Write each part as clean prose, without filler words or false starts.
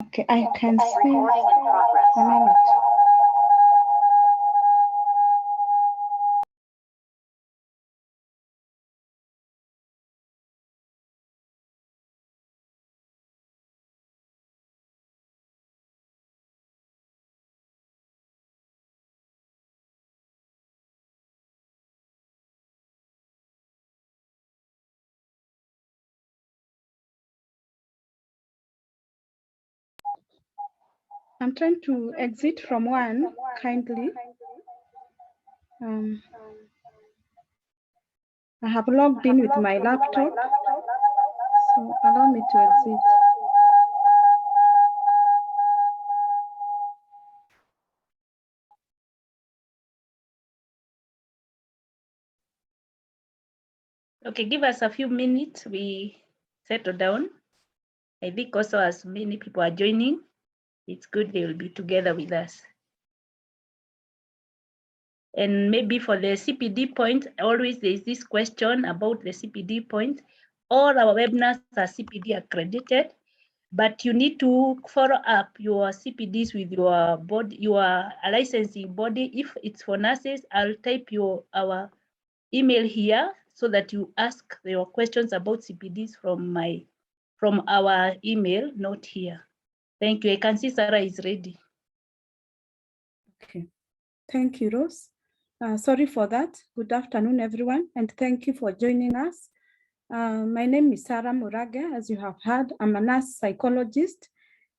Okay, I can see a minute. I'm trying to exit from one kindly. I have logged in with my laptop, so allow me to exit. Okay, give us a few minutes. We settle down. I think also as many people are joining, it's good they will be together with us. And maybe for the CPD point, always there's this question about the CPD point. All our webinars are CPD accredited, but you need to follow up your CPDs with your body, your licensing body. If it's for nurses, I'll type our email here so that you ask your questions about CPDs from our email, not here. Thank you. I can see Sarah is ready. Okay, thank you, Rose. Sorry for that. Good afternoon, everyone, and thank you for joining us. My name is Sarah Murage. As you have heard, I'm a nurse psychologist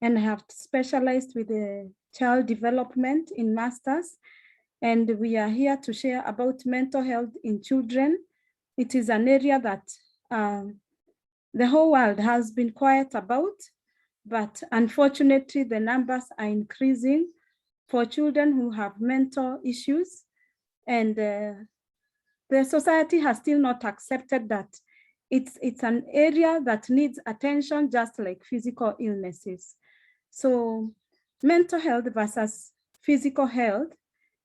and have specialized with child development in masters. And we are here to share about mental health in children. It is an area that the whole world has been quiet about, but unfortunately the numbers are increasing for children who have mental issues. And the society has still not accepted that it's an area that needs attention, just like physical illnesses. So mental health versus physical health,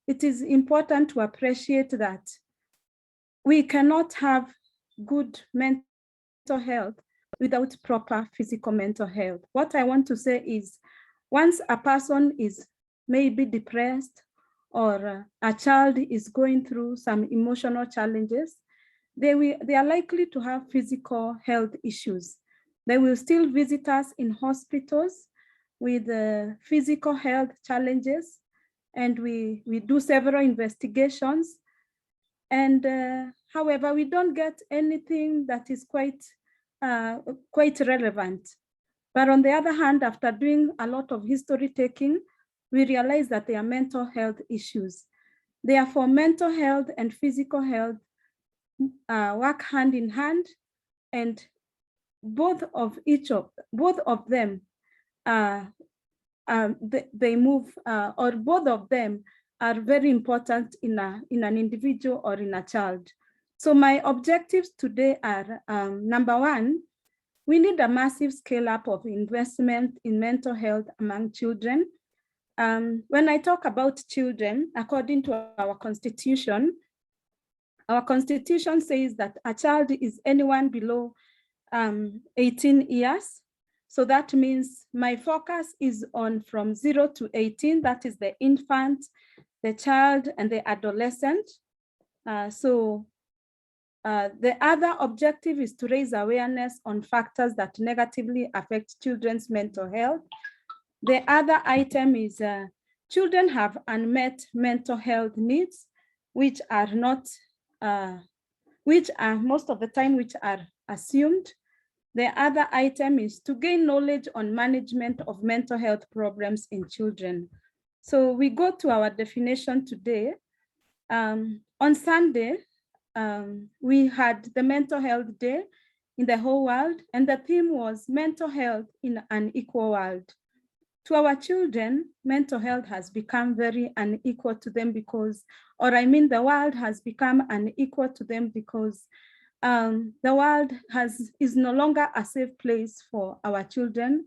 it is important to appreciate that we cannot have good mental health without proper physical mental health. What I want to say is, once a person is maybe depressed or a child is going through some emotional challenges, they are likely to have physical health issues. They will still visit us in hospitals with physical health challenges, and we do several investigations. And however, we don't get anything that is quite relevant. But on the other hand, after doing a lot of history taking, we realize that there are mental health issues. Therefore, mental health and physical health work hand in hand, and both of them they move, or both of them are very important in an individual or in a child. So my objectives today are, number one, we need a massive scale up of investment in mental health among children. When I talk about children, according to our constitution says that a child is anyone below 18 years. So that means my focus is on from 0 to 18, that is the infant, the child, and the adolescent. The other objective is to raise awareness on factors that negatively affect children's mental health. The other item is children have unmet mental health needs, which are most of the time, which are assumed. The other item is to gain knowledge on management of mental health problems in children. So we go to our definition today. On Sunday, we had the Mental Health Day in the whole world, and the theme was mental health in an equal world. To our children, mental health has become very unequal to them because, the world has become unequal to them because the world is no longer a safe place for our children.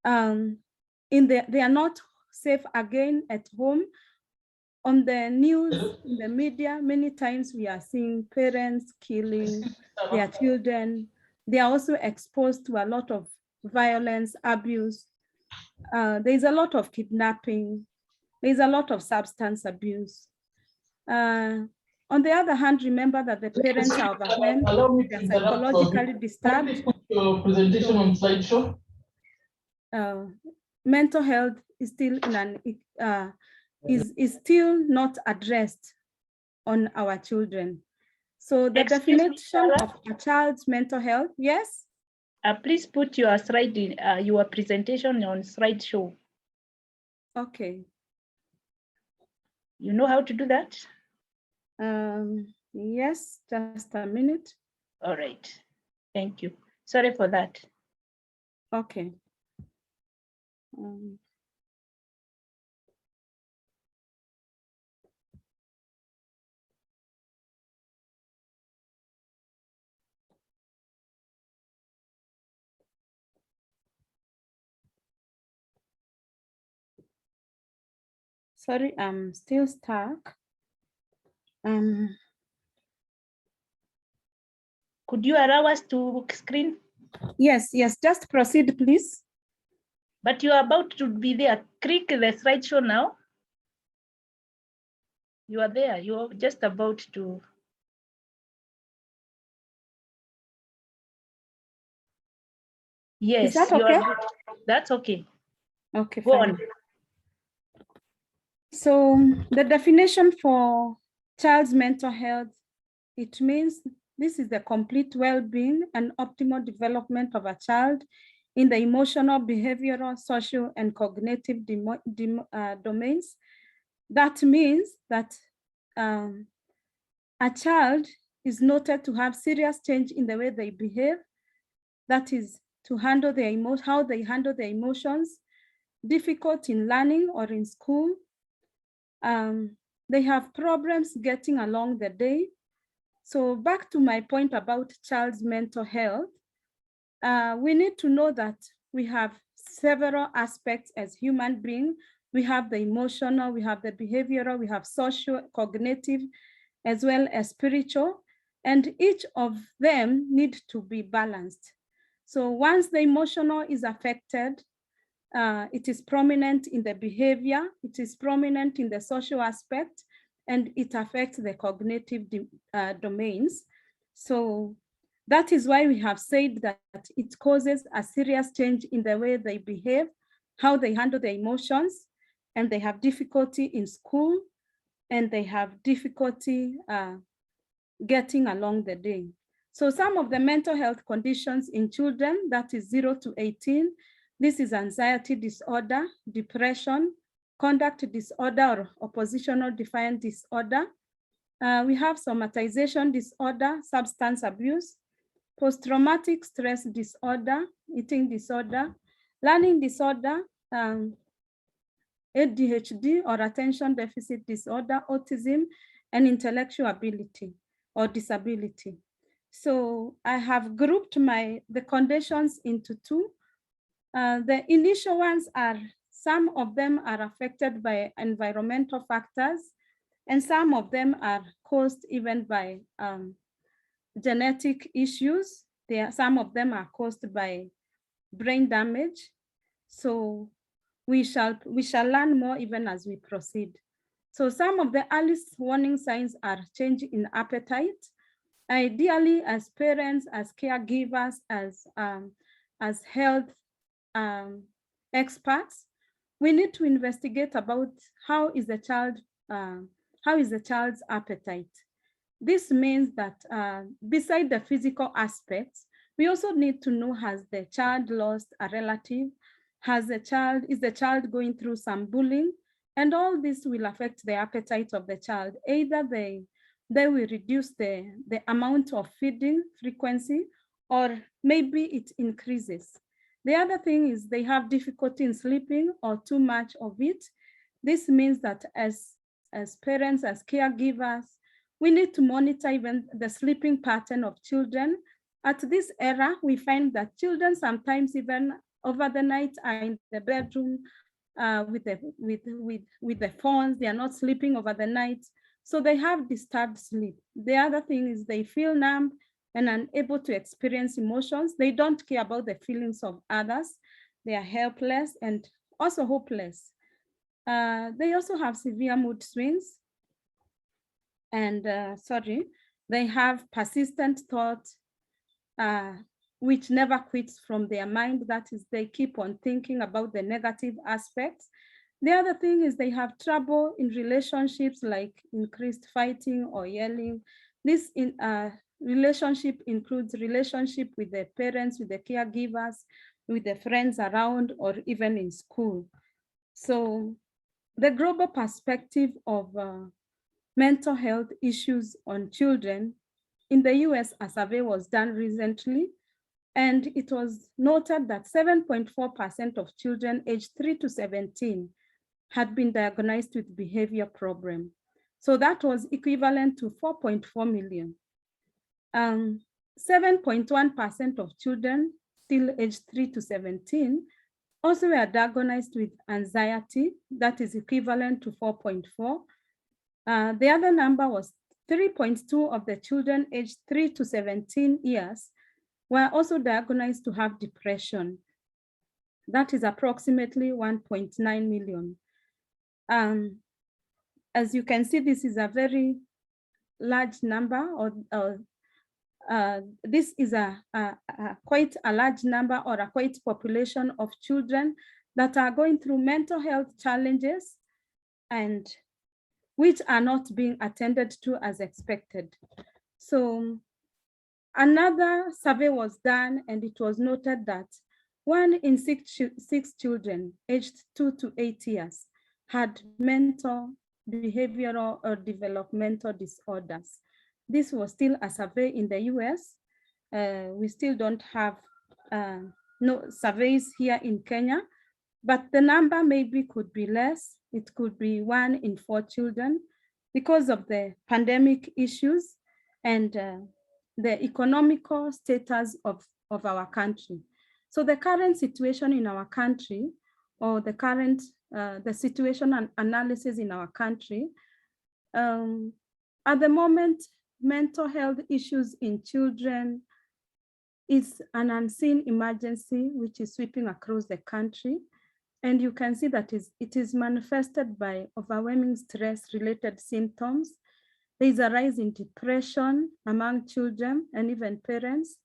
They are not safe again at home. On the news, in the media, many times we are seeing parents killing their children. They are also exposed to a lot of violence, abuse. there's a lot of kidnapping, there's a lot of substance abuse. On the other hand, remember that the parents are overwhelmed, they're psychologically disturbed. Put your presentation on slideshow. Mental health is still is still not addressed on our children. So the definition of a child's mental health, yes? Please put your slide in your presentation on slideshow. Okay. You know how to do that? Yes, just a minute. All right. Thank you. Sorry for that. Okay. Sorry, I'm still stuck. Could you allow us to screen? Yes, just proceed, please. But you are about to be there. Click the slideshow now. You are there. You are just about to. Yes. Is that okay? That's okay. Okay, Go fine. on. So the definition for child's mental health, it means this is the complete well-being and optimal development of a child in the emotional, behavioral, social, and cognitive domains. That means that a child is noted to have serious change in the way they behave, that is to handle their how they handle their emotions, difficult in learning or in school. They have problems getting along the day. So back to my point about child's mental health, we need to know that we have several aspects as human beings. We have the emotional, we have the behavioral, we have social, cognitive, as well as spiritual, and each of them need to be balanced. So once the emotional is affected, it is prominent in the behavior, it is prominent in the social aspect, and it affects the cognitive domains. So that is why we have said that it causes a serious change in the way they behave, how they handle their emotions, and they have difficulty in school, and they have difficulty getting along the day. So some of the mental health conditions in children, that is 0 to 18, this is anxiety disorder, depression, conduct disorder or oppositional defiant disorder. We have somatization disorder, substance abuse, post-traumatic stress disorder, eating disorder, learning disorder, ADHD or attention deficit disorder, autism, and intellectual ability or disability. So I have grouped the conditions into two. The initial ones are, some of them are affected by environmental factors, and some of them are caused even by genetic issues. Some of them are caused by brain damage. So we shall learn more even as we proceed. So some of the earliest warning signs are change in appetite. Ideally, as parents, as caregivers, as health experts, we need to investigate about how is the child's appetite. This means that beside the physical aspects, we also need to know, has the child lost a relative? Is the child going through some bullying? And all this will affect the appetite of the child. Either they will reduce the amount of feeding frequency, or maybe it increases. The other thing is they have difficulty in sleeping or too much of it. This means that as parents, as caregivers, we need to monitor even the sleeping pattern of children. At this era, we find that children sometimes even over the night are in the bedroom with the phones. They are not sleeping over the night. So they have disturbed sleep. The other thing is they feel numb and unable to experience emotions. They don't care about the feelings of others. they are helpless and also hopeless. They also have severe mood swings, and they have persistent thought, which never quits from their mind. That is, they keep on thinking about the negative aspects. The other thing is they have trouble in relationships, like increased fighting or yelling. This relationship includes relationship with the parents, with the caregivers, with the friends around, or even in school. So the global perspective of mental health issues on children, in the US, a survey was done recently, and it was noted that 7.4% of children aged 3 to 17 had been diagnosed with behavior problem. So that was equivalent to 4.4 million. 7.1% of children still aged 3 to 17 also were diagnosed with anxiety. That is equivalent to 4.4. The other number was 3.2 of the children aged 3 to 17 years were also diagnosed to have depression. That is approximately 1.9 million. As you can see, this is a very large number, this is quite a large number or a quite population of children that are going through mental health challenges and which are not being attended to as expected. So another survey was done, and it was noted that 1 in 6 children aged 2 to 8 years had mental, behavioral, or developmental disorders. This was still a survey in the US. We still don't have no surveys here in Kenya, but the number maybe could be less. It could be 1 in 4 children because of the pandemic issues and the economical status of our country. So the current situation in our country, or the current the situation and analysis in our country, at the moment, mental health issues in children is an unseen emergency which is sweeping across the country. And you can see that it is manifested by overwhelming stress-related symptoms. There is a rise in depression among children and even parents.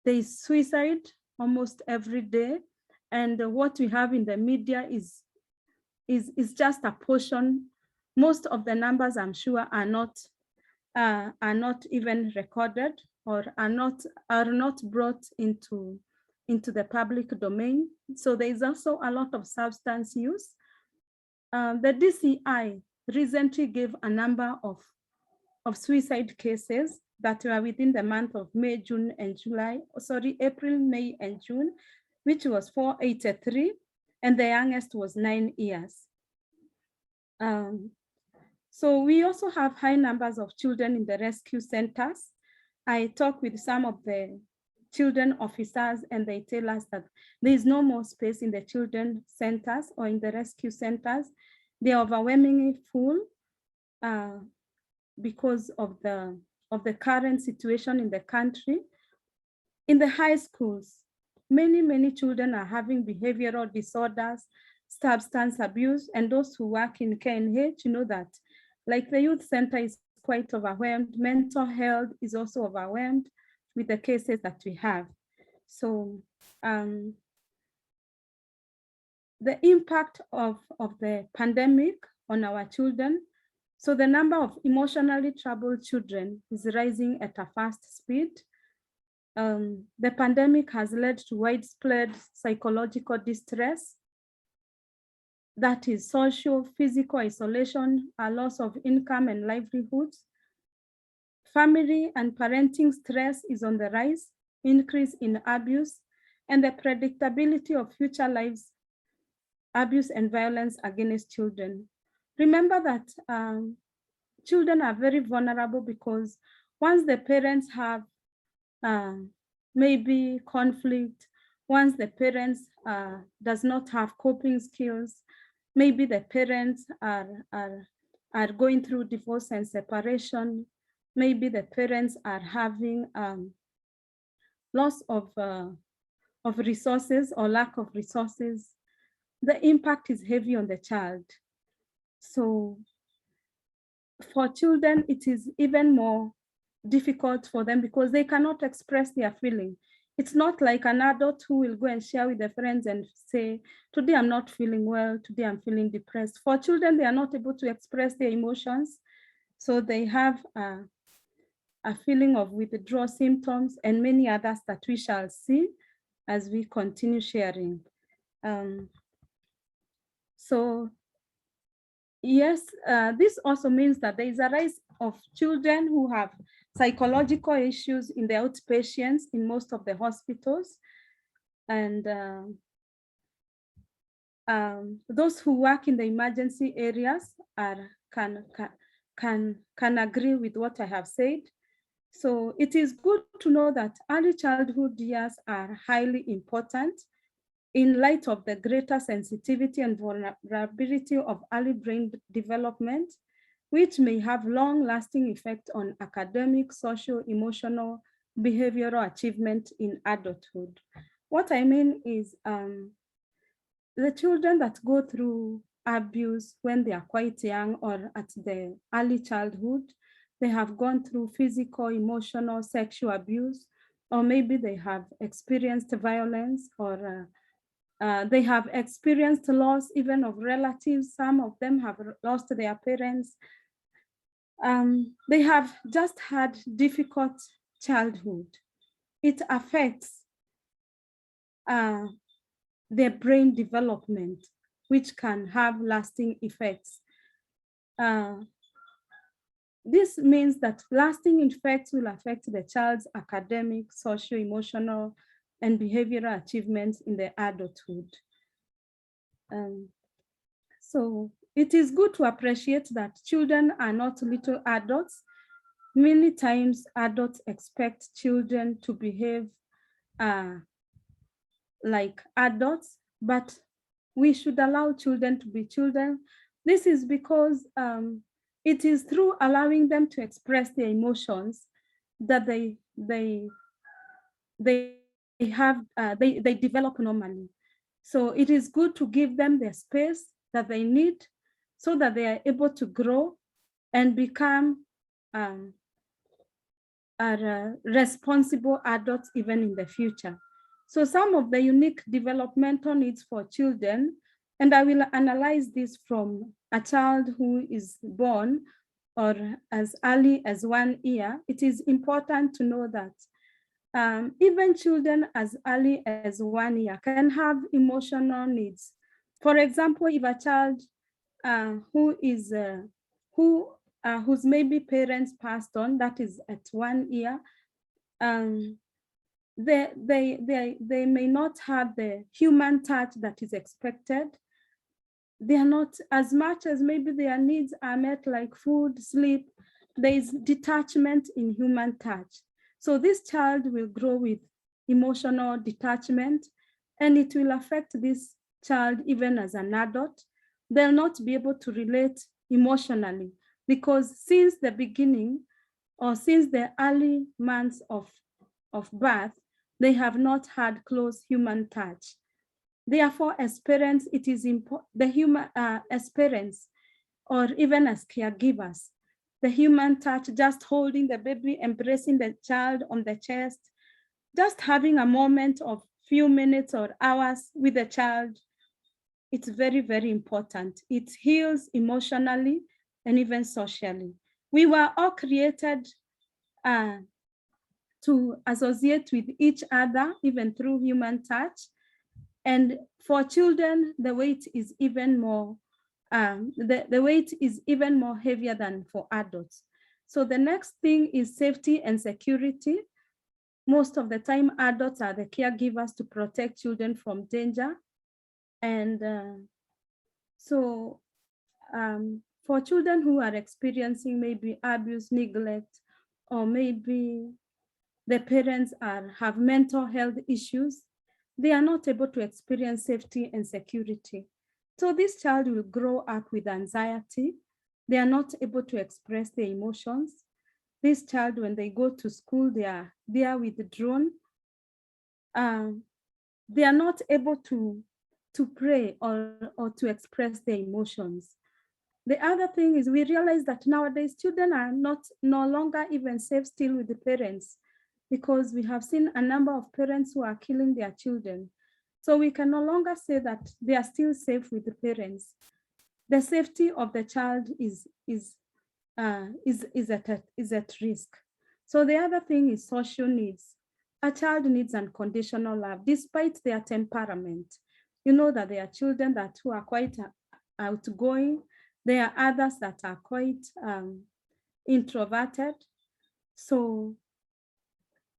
There is suicide almost every day. And what we have in the media is just a portion. Most of the numbers, I'm sure, are not even recorded or are not brought into the public domain. So there is also a lot of substance use. The DCI recently gave a number of suicide cases that were within the month of May, June, and July. Sorry, April, May, and June, which was 483, and the youngest was 9 years. So we also have high numbers of children in the rescue centers. I talk with some of the children officers, and they tell us that there is no more space in the children centers or in the rescue centers. They are overwhelmingly full because of the current situation in the country. In the high schools, many children are having behavioral disorders, substance abuse, and those who work in KNH, you know that, like the youth center is quite overwhelmed. Mental health is also overwhelmed with the cases that we have. So the impact of the pandemic on our children. So the number of emotionally troubled children is rising at a fast speed. The pandemic has led to widespread psychological distress. That is social, physical isolation, a loss of income and livelihoods. Family and parenting stress is on the rise, increase in abuse, and the predictability of future lives, abuse and violence against children. Remember that children are very vulnerable because once the parents have maybe conflict, once the parents does not have coping skills, maybe the parents are going through divorce and separation, maybe the parents are having loss of of resources or lack of resources, the impact is heavy on the child. So for children, it is even more difficult for them because they cannot express their feeling. It's not like an adult who will go and share with their friends and say, today I'm not feeling well, today I'm feeling depressed. For children, they are not able to express their emotions. So they have a feeling of withdrawal symptoms and many others that we shall see as we continue sharing. So yes, this also means that there is a rise of children who have psychological issues in the outpatients in most of the hospitals. And those who work in the emergency areas can agree with what I have said. So it is good to know that early childhood years are highly important in light of the greater sensitivity and vulnerability of early brain development, which may have long-lasting effect on academic, social, emotional, behavioral achievement in adulthood. What I mean is the children that go through abuse when they are quite young or at the early childhood, they have gone through physical, emotional, sexual abuse, or maybe they have experienced violence, or they have experienced loss even of relatives. Some of them have lost their parents. They have just had difficult childhood. It affects their brain development, which can have lasting effects. This means that lasting effects will affect the child's academic, social, emotional, and behavioral achievements in their adulthood. So it is good to appreciate that children are not little adults. Many times adults expect children to behave like adults, but we should allow children to be children. This is because it is through allowing them to express their emotions that they develop normally. So it is good to give them the space that they need so that they are able to grow and become responsible adults even in the future. So some of the unique developmental needs for children, and I will analyze this from a child who is born or as early as 1 year. It is important to know that even children as early as 1 year can have emotional needs. For example, if a child whose maybe parents passed on, that is at 1 year, they may not have the human touch that is expected. They are not, as much as maybe their needs are met, like food, sleep, there is detachment in human touch. So this child will grow with emotional detachment, and it will affect this child even as an adult. They'll not be able to relate emotionally because since the beginning or since the early months of birth, they have not had close human touch. Therefore, as parents, it is important, the human, as parents, or even as caregivers, the human touch, just holding the baby, embracing the child on the chest, just having a moment of few minutes or hours with the child, it's very, very important. It heals emotionally and even socially. We were all created to associate with each other, even through human touch. And for children, the weight is even more, the weight is even more heavier than for adults. So the next thing is safety and security. Most of the time, adults are the caregivers to protect children from danger. And for children who are experiencing maybe abuse, neglect, or maybe the parents have mental health issues, they are not able to experience safety and security. So this child will grow up with anxiety. They are not able to express their emotions. This child, when they go to school, they are withdrawn. they are not able to pray or to express their emotions. The other thing is we realize that nowadays children are no longer even safe still with the parents, because we have seen a number of parents who are killing their children. So we can no longer say that they are still safe with the parents. The safety of the child is at risk. So the other thing is social needs. A child needs unconditional love, despite their temperament. You know that there are children who are quite outgoing. There are others that are quite introverted. So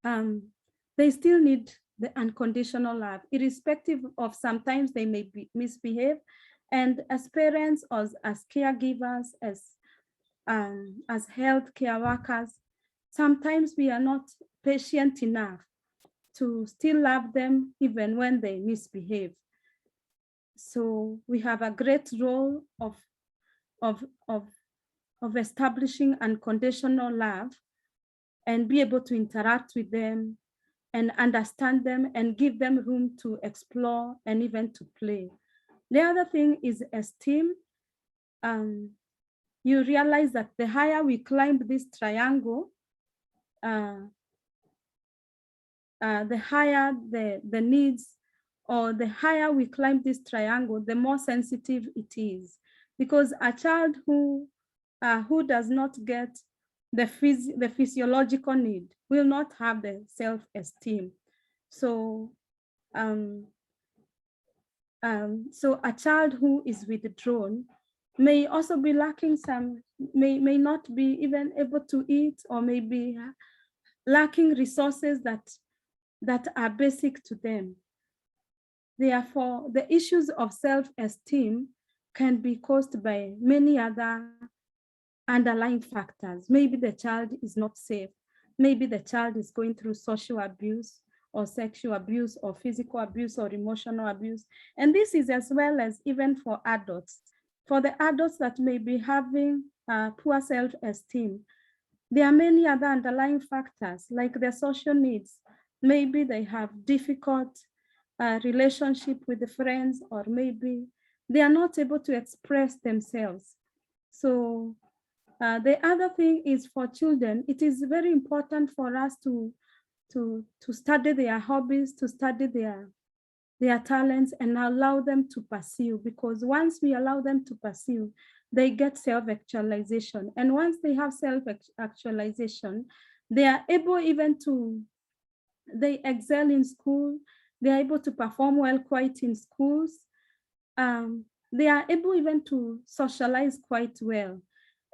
they still need the unconditional love, irrespective of sometimes they may misbehave. And as parents, or as caregivers, as healthcare workers, sometimes we are not patient enough to still love them even when they misbehave. So we have a great role of establishing unconditional love and be able to interact with them and understand them and give them room to explore and even to play. The other thing is esteem. You realize that the higher we climb this triangle, the higher the needs, or the higher we climb this triangle, the more sensitive it is. Because a child who does not get the physiological need will not have the self-esteem. So, so a child who is withdrawn may also be lacking may not be even able to eat, or may be lacking resources that are basic to them. Therefore, the issues of self-esteem can be caused by many other underlying factors. Maybe the child is not safe. Maybe the child is going through social abuse, or sexual abuse, or physical abuse, or emotional abuse. And this is as well as even for adults. For the adults that may be having poor self-esteem, there are many other underlying factors, like their social needs. Maybe they have difficult relationship with the friends, or maybe they are not able to express themselves. So the other thing is, for children, it is very important for us to study their hobbies, to study their talents, and allow them to pursue, because once we allow them to pursue, they get self-actualization. And once they have self-actualization, they are able even they excel in school, they are able to perform well quite in schools. They are able even to socialize quite well.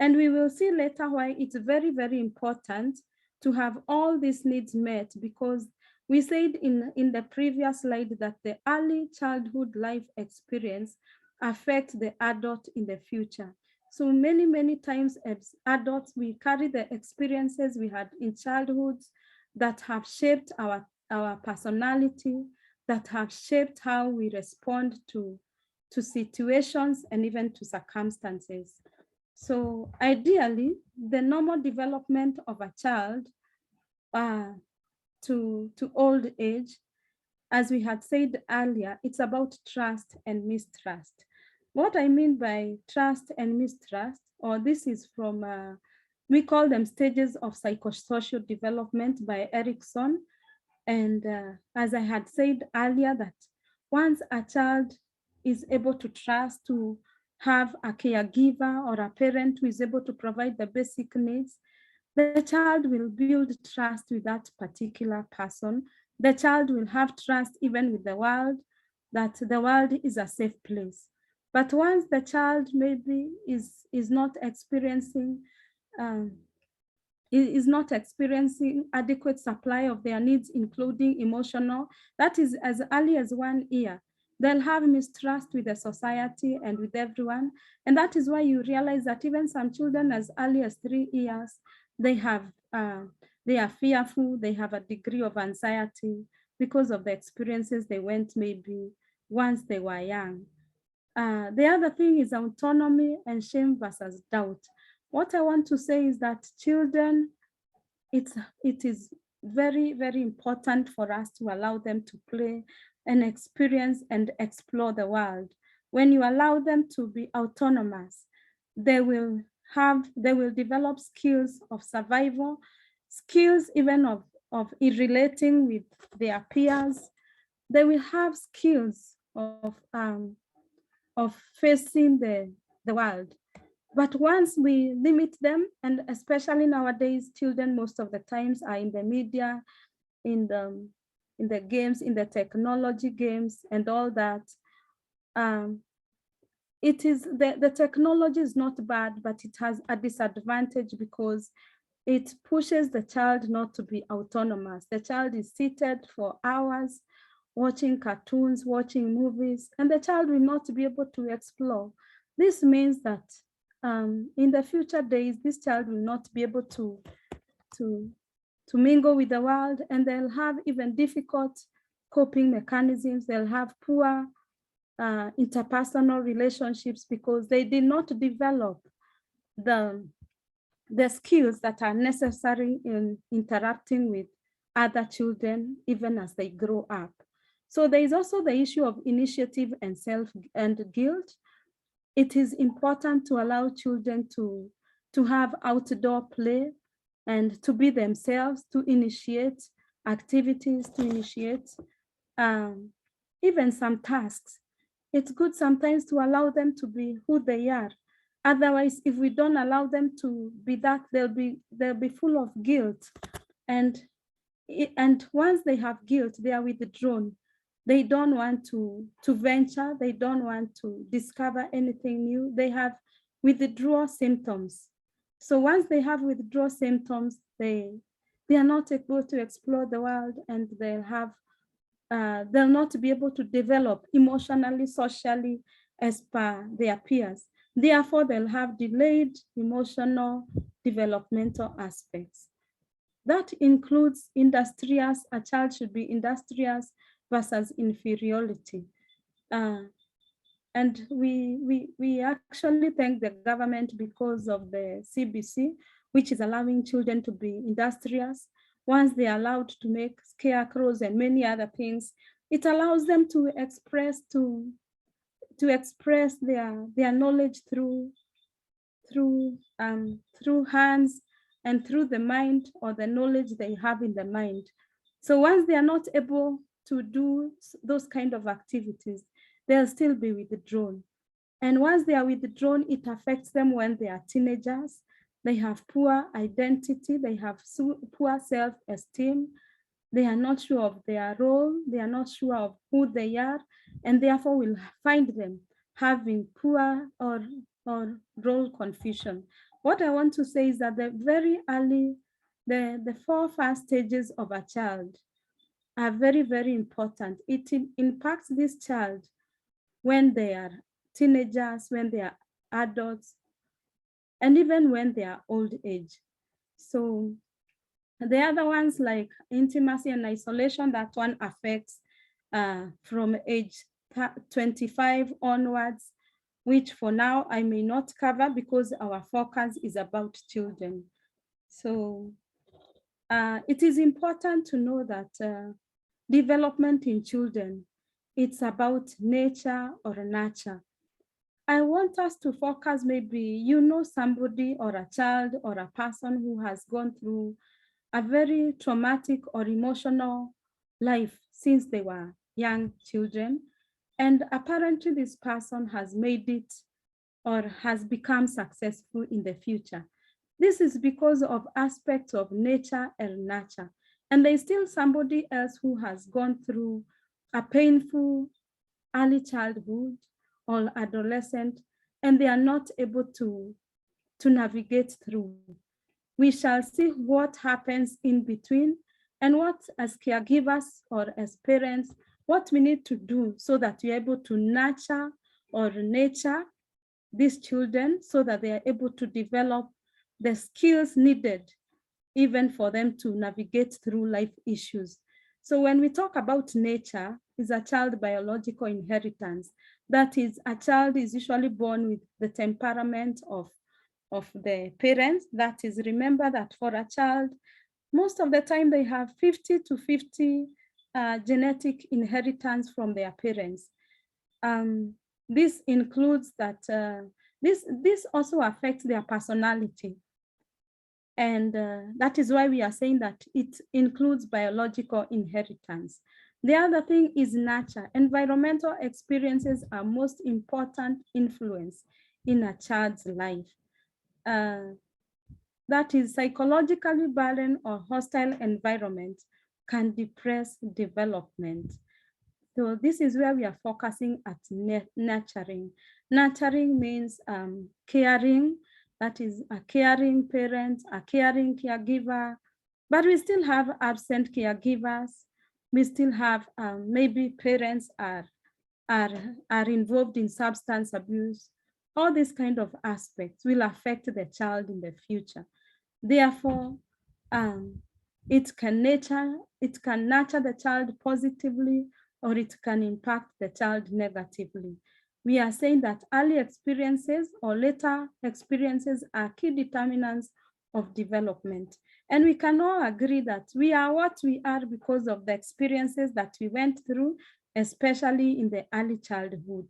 And we will see later why it's very, very important to have all these needs met, because we said in the previous slide that the early childhood life experience affects the adult in the future. So many, many times as adults, we carry the experiences we had in childhood that have shaped our personality, that have shaped how we respond to situations and even to circumstances. So ideally, the normal development of a child to old age, as we had said earlier, it's about trust and mistrust. What I mean by trust and mistrust, or this is from, we call them stages of psychosocial development by Erickson. And as I had said earlier, that once a child is able to trust, to have a caregiver or a parent who is able to provide the basic needs, the child will build trust with that particular person. The child will have trust even with the world, that the world is a safe place. But once the child maybe is not experiencing adequate supply of their needs, including emotional, that is as early as 1 year, they'll have mistrust with the society and with everyone. And that is why you realize that even some children as early as 3 years, they are fearful, they have a degree of anxiety because of the experiences they went maybe once they were young. The other thing is autonomy and shame versus doubt. What I want to say is that children, it is very, very important for us to allow them to play, and experience and explore the world. When you allow them to be autonomous, they will develop skills of survival, skills even of relating with their peers. They will have skills of facing the world. But once we limit them, and especially nowadays, children most of the times are in the media, in the games, in the technology games and all that. It is the technology is not bad, but it has a disadvantage because it pushes the child not to be autonomous. The child is seated for hours watching cartoons, watching movies, and the child will not be able to explore. This means that in the future days, this child will not be able to mingle with the world, and they'll have even difficult coping mechanisms. They'll have poor interpersonal relationships because they did not develop the skills that are necessary in interacting with other children, even as they grow up. So there is also the issue of initiative and guilt. It is important to allow children to have outdoor play and to be themselves, to initiate activities, to initiate even some tasks. It's good sometimes to allow them to be who they are. Otherwise, if we don't allow them to be that, they'll be full of guilt. And once they have guilt, they are withdrawn. They don't want to venture. They don't want to discover anything new. They have withdrawal symptoms. So once they have withdrawal symptoms, they are not able to explore the world, and they'll not be able to develop emotionally, socially, as per their peers. Therefore, they'll have delayed emotional developmental aspects. That includes industrious. A child should be industrious versus inferiority. And we actually thank the government because of the CBC, which is allowing children to be industrious. Once they are allowed to make scarecrows and many other things, it allows them to express their knowledge through hands and through the mind, or the knowledge they have in the mind. So once they are not able to do those kind of activities, they'll still be withdrawn. And once they are withdrawn, it affects them when they are teenagers. They have poor identity, they have poor self-esteem, they are not sure of their role, they are not sure of who they are, and therefore will find them having poor or role confusion. What I want to say is that the very early, the 4 first stages of a child are very, very important. It impacts this child when they are teenagers, when they are adults, and even when they are old age. So the other ones, like intimacy and isolation, that one affects from age 25 onwards, which for now I may not cover because our focus is about children. So it is important to know that development in children, it's about nature or nurture. I want us to focus, maybe somebody or a child or a person who has gone through a very traumatic or emotional life since they were young children. And apparently this person has made it or has become successful in the future. This is because of aspects of nature and nurture. And there's still somebody else who has gone through a painful early childhood or adolescent, and they are not able to navigate through. We shall see what happens in between, and what, as caregivers or as parents, what we need to do so that we are able to nurture or nature these children so that they are able to develop the skills needed even for them to navigate through life issues. So when we talk about nature, is a child biological inheritance. That is, a child is usually born with the temperament of the parents. That is, remember that for a child, most of the time they have 50 to 50 genetic inheritance from their parents. This includes that this also affects their personality. And that is why we are saying that it includes biological inheritance. The other thing is nurture. Environmental experiences are most important influence in a child's life. That is, psychologically barren or hostile environment can depress development. So this is where we are focusing at nurturing. Nurturing means caring, that is a caring parent, a caring caregiver, but we still have absent caregivers. We still have maybe parents are involved in substance abuse. All these kind of aspects will affect the child in the future. Therefore, it can nurture the child positively, or it can impact the child negatively. We are saying that early experiences or later experiences are key determinants of development. And we can all agree that we are what we are because of the experiences that we went through, especially in the early childhood.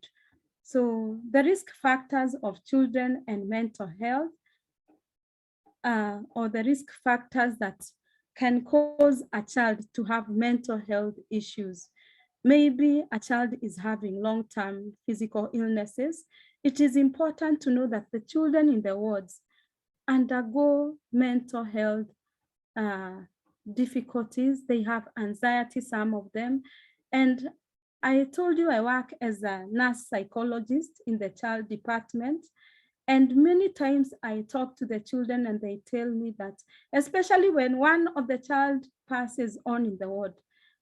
So the risk factors of children and mental health, or the risk factors that can cause a child to have mental health issues. Maybe a child is having long-term physical illnesses. It is important to know that the children in the wards undergo mental health difficulties. They have anxiety, some of them. And I told you I work as a nurse psychologist in the child department. And many times I talk to the children and they tell me that, especially when one of the child passes on in the ward,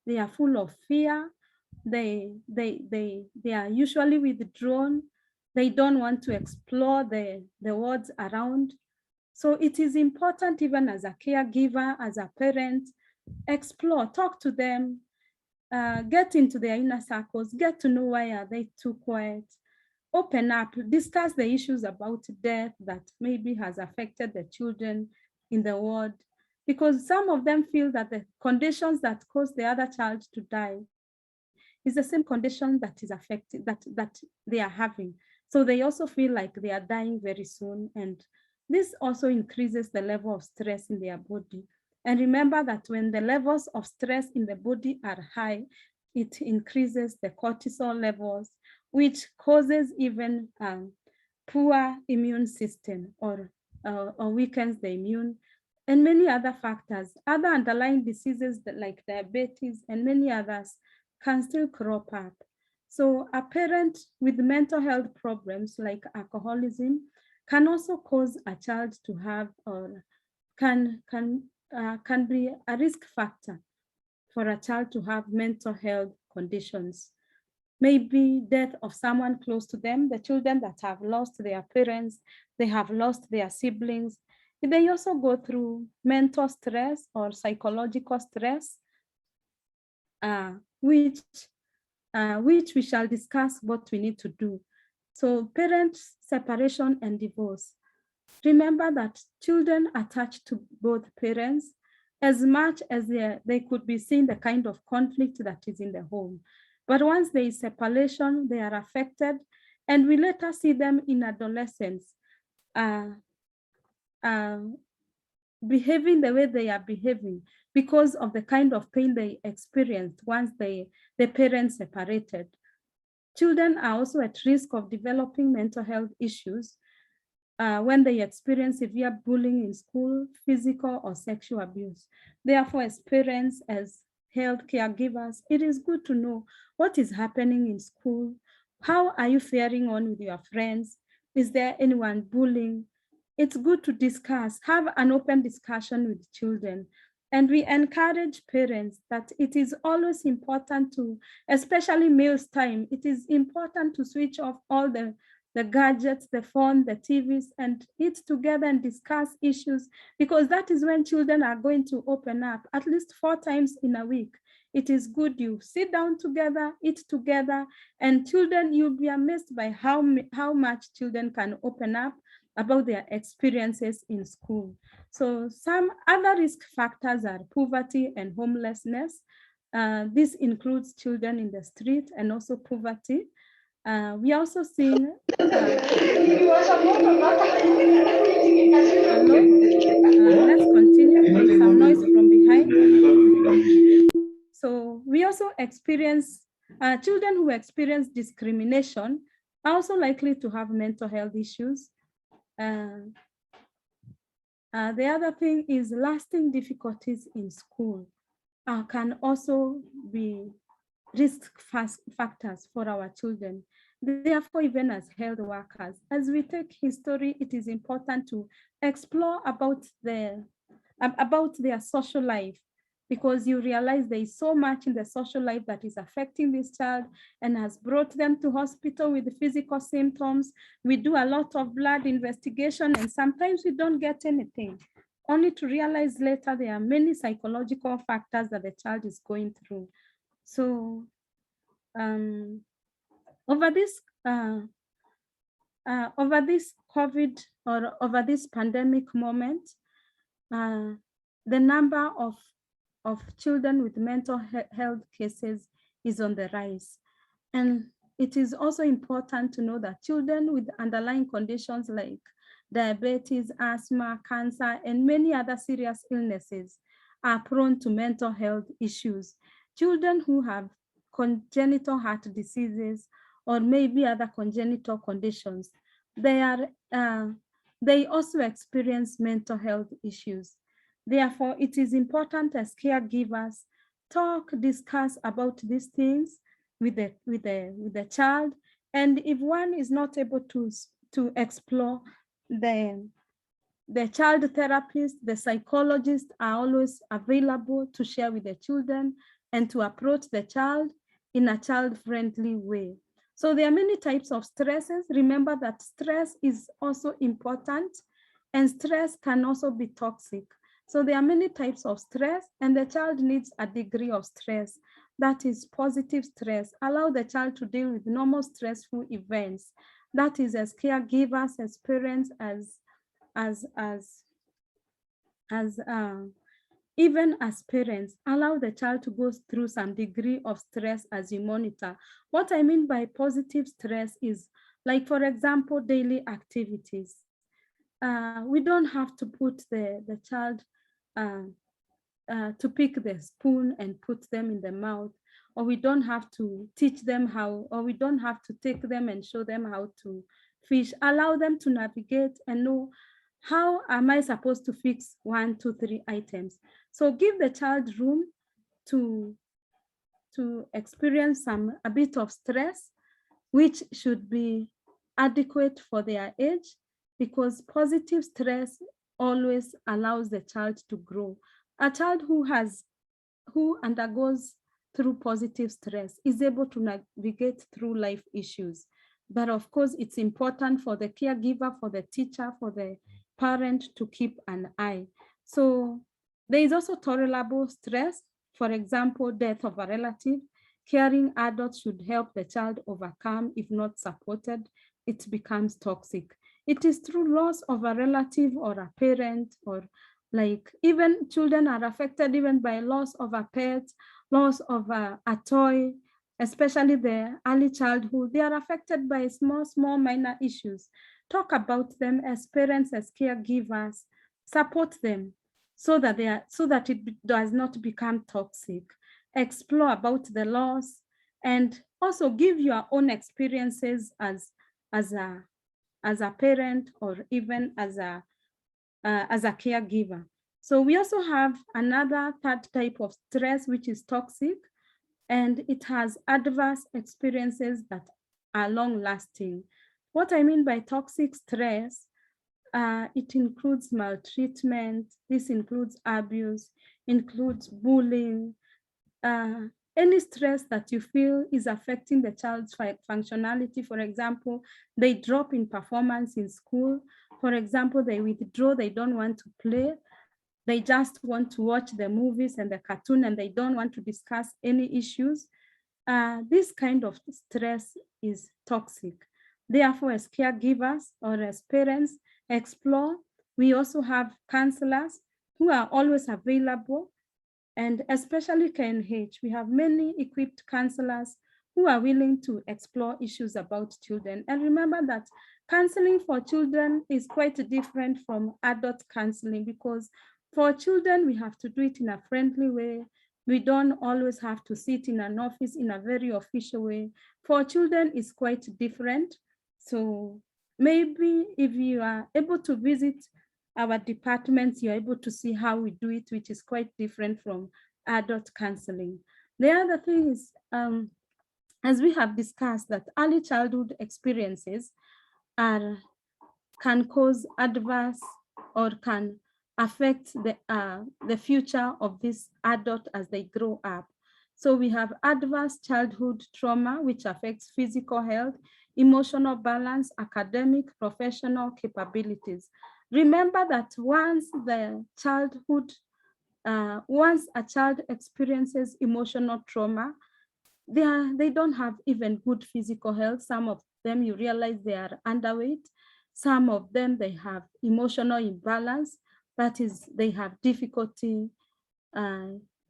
they are full of fear. They are usually withdrawn. They don't want to explore the wards around. So it is important, even as a caregiver, as a parent, explore, talk to them, get into their inner circles, get to know why are they too quiet. Open up, discuss the issues about death that maybe has affected the children in the ward, because some of them feel that the conditions that cause the other child to die is the same condition that is affected, that they are having. So they also feel like they are dying very soon. And this also increases the level of stress in their body. And remember that when the levels of stress in the body are high, it increases the cortisol levels, which causes even poor immune system or weakens the immune, and many other factors. Other underlying diseases like diabetes and many others can still crop up. So a parent with mental health problems like alcoholism can also cause a child to have, or can be a risk factor for a child to have mental health conditions. Maybe death of someone close to them, the children that have lost their parents, they have lost their siblings. They also go through mental stress or psychological stress, which we shall discuss what we need to do. So parent separation and divorce. Remember that children attached to both parents, as much as they could be seeing the kind of conflict that is in the home. But once there is separation, they are affected, and we later see them in adolescence behaving the way they are behaving because of the kind of pain they experienced once the parents separated. Children are also at risk of developing mental health issues when they experience severe bullying in school, physical or sexual abuse. Therefore, as parents, as health caregivers, it is good to know what is happening in school. How are you faring on with your friends? Is there anyone bullying? It's good to discuss, have an open discussion with children. And we encourage parents that it is always important to, especially meals time, it is important to switch off all the gadgets, the phone, the TVs, and eat together and discuss issues, because that is when children are going to open up at least 4 times in a week. It is good you sit down together, eat together, and children, you'll be amazed by how much children can open up about their experiences in school. So some other risk factors are poverty and homelessness. This includes children in the street and also poverty. We are also seeing let's continue. There's some noise from behind. So we also experience children who experience discrimination are also likely to have mental health issues. The other thing is lasting difficulties in school can also be risk factors for our children. Therefore, even as health workers, as we take history, it is important to explore about their social life, because you realize there is so much in the social life that is affecting this child and has brought them to hospital with physical symptoms. We do a lot of blood investigation and sometimes we don't get anything, only to realize later there are many psychological factors that the child is going through. So over this COVID or over this pandemic moment, the number of children with mental health cases is on the rise. And it is also important to know that children with underlying conditions like diabetes, asthma, cancer, and many other serious illnesses are prone to mental health issues. Children who have congenital heart diseases or maybe other congenital conditions, they also experience mental health issues. Therefore, it is important as caregivers discuss about these things with the child. And if one is not able to explore, the child therapist, the psychologist are always available to share with the children and to approach the child in a child-friendly way. So there are many types of stresses. Remember that stress is also important and stress can also be toxic. So there are many types of stress and the child needs a degree of stress. That is positive stress. Allow the child to deal with normal stressful events. That is as caregivers, as parents, even as parents, allow the child to go through some degree of stress as you monitor. What I mean by positive stress is, like, for example, daily activities. We don't have to put the child to pick the spoon and put them in the mouth, or we don't have to teach them how, or we don't have to take them and show them how to fish. Allow them to navigate and know, how am I supposed to fix 1, 2, 3 items? So give the child room to experience a bit of stress, which should be adequate for their age, because positive stress always allows the child to grow. A child who undergoes through positive stress is able to navigate through life issues. But of course, it's important for the caregiver, for the teacher, for the parent to keep an eye. So there is also tolerable stress. For example, death of a relative. Caring adults should help the child overcome. If not supported, it becomes toxic. It is through loss of a relative or a parent, or like even children are affected even by loss of a pet, loss of a toy, especially the early childhood. They are affected by small minor issues. Talk about them as parents, as caregivers, support them so that it does not become toxic. Explore about the loss and also give your own experiences as a parent or even as a caregiver. So we also have another third type of stress, which is toxic, and it has adverse experiences that are long-lasting. What I mean by toxic stress, it includes maltreatment, this includes abuse, includes bullying, any stress that you feel is affecting the child's functionality. For example, they drop in performance in school. For example, they withdraw, they don't want to play. They just want to watch the movies and the cartoon and they don't want to discuss any issues. This kind of stress is toxic. Therefore, as caregivers or as parents, explore. We also have counselors who are always available And especially KNH, we have many equipped counselors who are willing to explore issues about children. And remember that counseling for children is quite different from adult counseling, because for children, we have to do it in a friendly way. We don't always have to sit in an office in a very official way. For children, it's quite different. So maybe if you are able to visit our departments, you're able to see how we do it, which is quite different from adult counseling. The other thing is, as we have discussed, that early childhood experiences can cause adverse or can affect the future of this adult as they grow up. So we have adverse childhood trauma, which affects physical health, emotional balance, academic, professional capabilities. Remember that once a child experiences emotional trauma, they don't have even good physical health. Some of them, you realize they are underweight. Some of them, they have emotional imbalance. That is, they have difficulty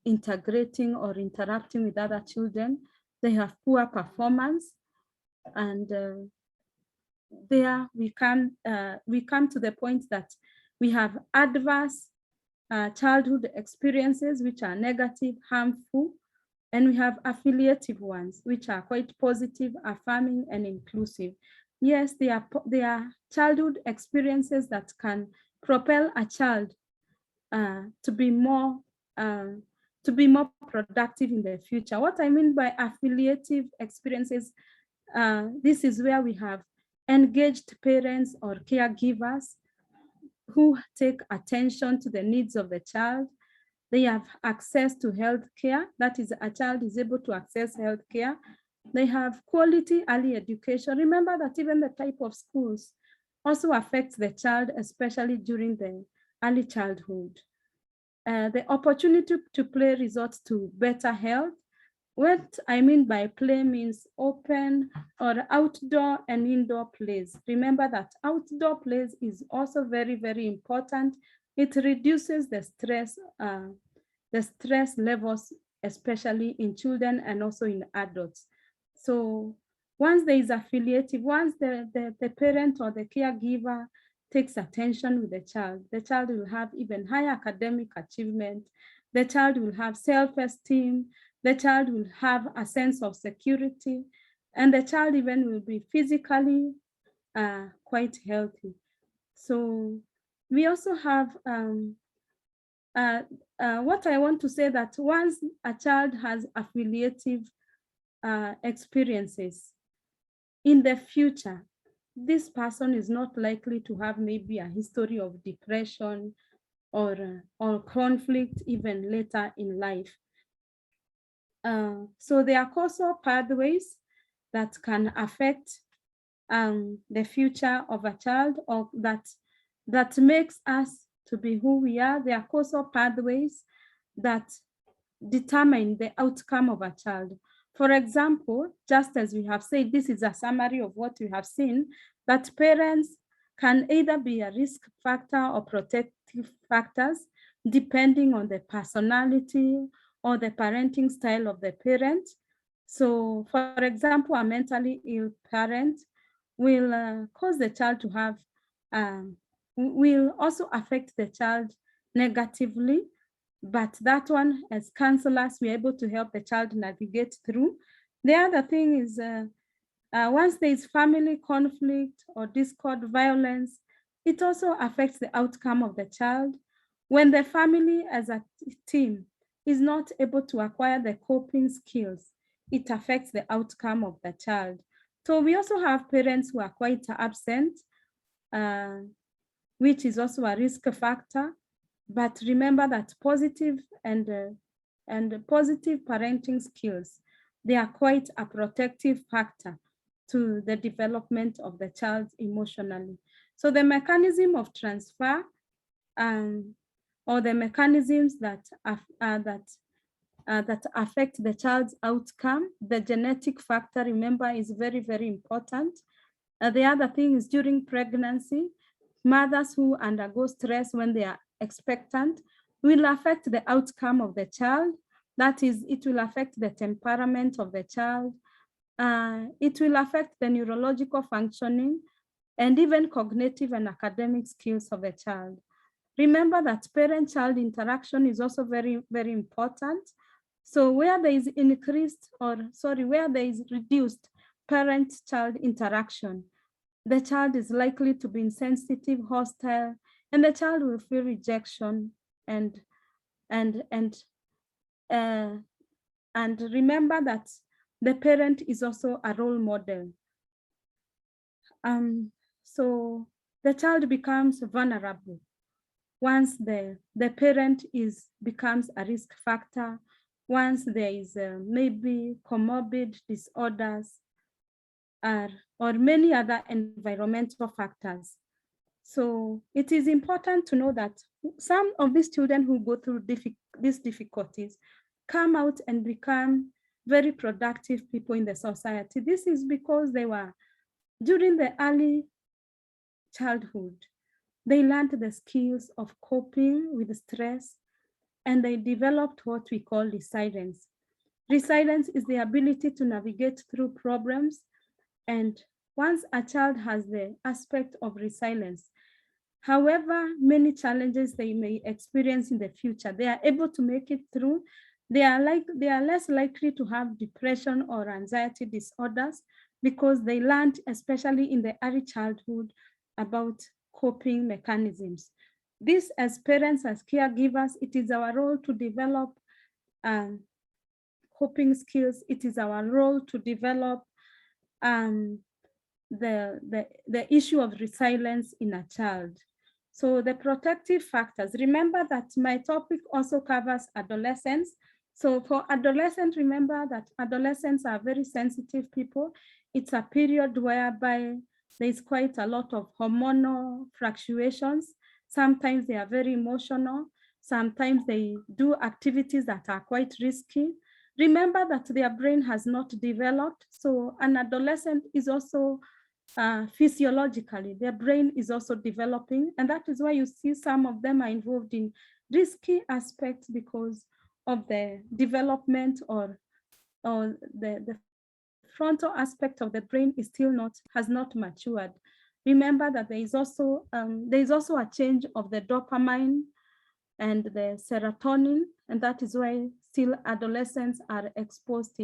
integrating or interacting with other children. They have poor performance. And there we come to the point that we have adverse childhood experiences, which are negative, harmful, and we have affiliative ones, which are quite positive, affirming, and inclusive. Yes, they are childhood experiences that can propel a child to be more productive in the future. What I mean by affiliative experiences, this is where we have engaged parents or caregivers who take attention to the needs of the child. They have access to health care. That is, a child is able to access health care. They have quality early education. Remember that even the type of schools also affects the child, especially during the early childhood. The opportunity to play results to better health. What I mean by play means open or outdoor and indoor plays. Remember that outdoor plays is also very, very important. It reduces the stress levels, especially in children and also in adults. So once there is affiliative, once the parent or the caregiver takes attention with the child will have even higher academic achievement. The child will have self-esteem. The child will have a sense of security, and the child even will be physically quite healthy. So we also have what I want to say, that once a child has affiliative experiences, in the future, this person is not likely to have maybe a history of depression or conflict even later in life. So there are causal pathways that can affect the future of a child, or that makes us to be who we are. There are causal pathways that determine the outcome of a child. For example, just as we have said, this is a summary of what we have seen, that parents can either be a risk factor or protective factors, depending on the personality or the parenting style of the parent. So, for example, a mentally ill parent will cause the child to have, will also affect the child negatively, but that one, as counselors, we're able to help the child navigate through. The other thing is, once there is family conflict or discord, violence, it also affects the outcome of the child. When the family as a team is not able to acquire the coping skills, it affects the outcome of the child. So we also have parents who are quite absent, which is also a risk factor. But remember that positive and positive parenting skills, they are quite a protective factor to the development of the child emotionally. So the mechanism of transfer or the mechanisms that affect the child's outcome, the genetic factor, remember, is very, very important. The other thing is during pregnancy, mothers who undergo stress when they are expectant will affect the outcome of the child. That is, it will affect the temperament of the child. It will affect the neurological functioning and even cognitive and academic skills of the child. Remember that parent-child interaction is also very, very important. So where there is where there is reduced parent-child interaction, the child is likely to be insensitive, hostile, and the child will feel rejection and remember that the parent is also a role model. So the child becomes vulnerable once the parent becomes a risk factor, once there is maybe comorbid disorders or many other environmental factors. So it is important to know that some of these children who go through these difficulties come out and become very productive people in the society. This is because they were, during the early childhood, they learned the skills of coping with stress, and they developed what we call resilience. Resilience is the ability to navigate through problems. And once a child has the aspect of resilience, however many challenges they may experience in the future, they are able to make it through. They are less likely to have depression or anxiety disorders because they learned, especially in the early childhood, about coping mechanisms. This, as parents, as caregivers, it is our role to develop coping skills. It is our role to develop the issue of resilience in a child. So the protective factors, remember that my topic also covers adolescents. So for adolescents, remember that adolescents are very sensitive people. It's a period whereby there's quite a lot of hormonal fluctuations. Sometimes they are very emotional. Sometimes they do activities that are quite risky. Remember that their brain has not developed. So an adolescent is also physiologically, their brain is also developing. And that is why you see some of them are involved in risky aspects because of the development or the frontal aspect of the brain is has not matured. Remember that there is also a change of the dopamine and the serotonin, and that is why still adolescents are exposed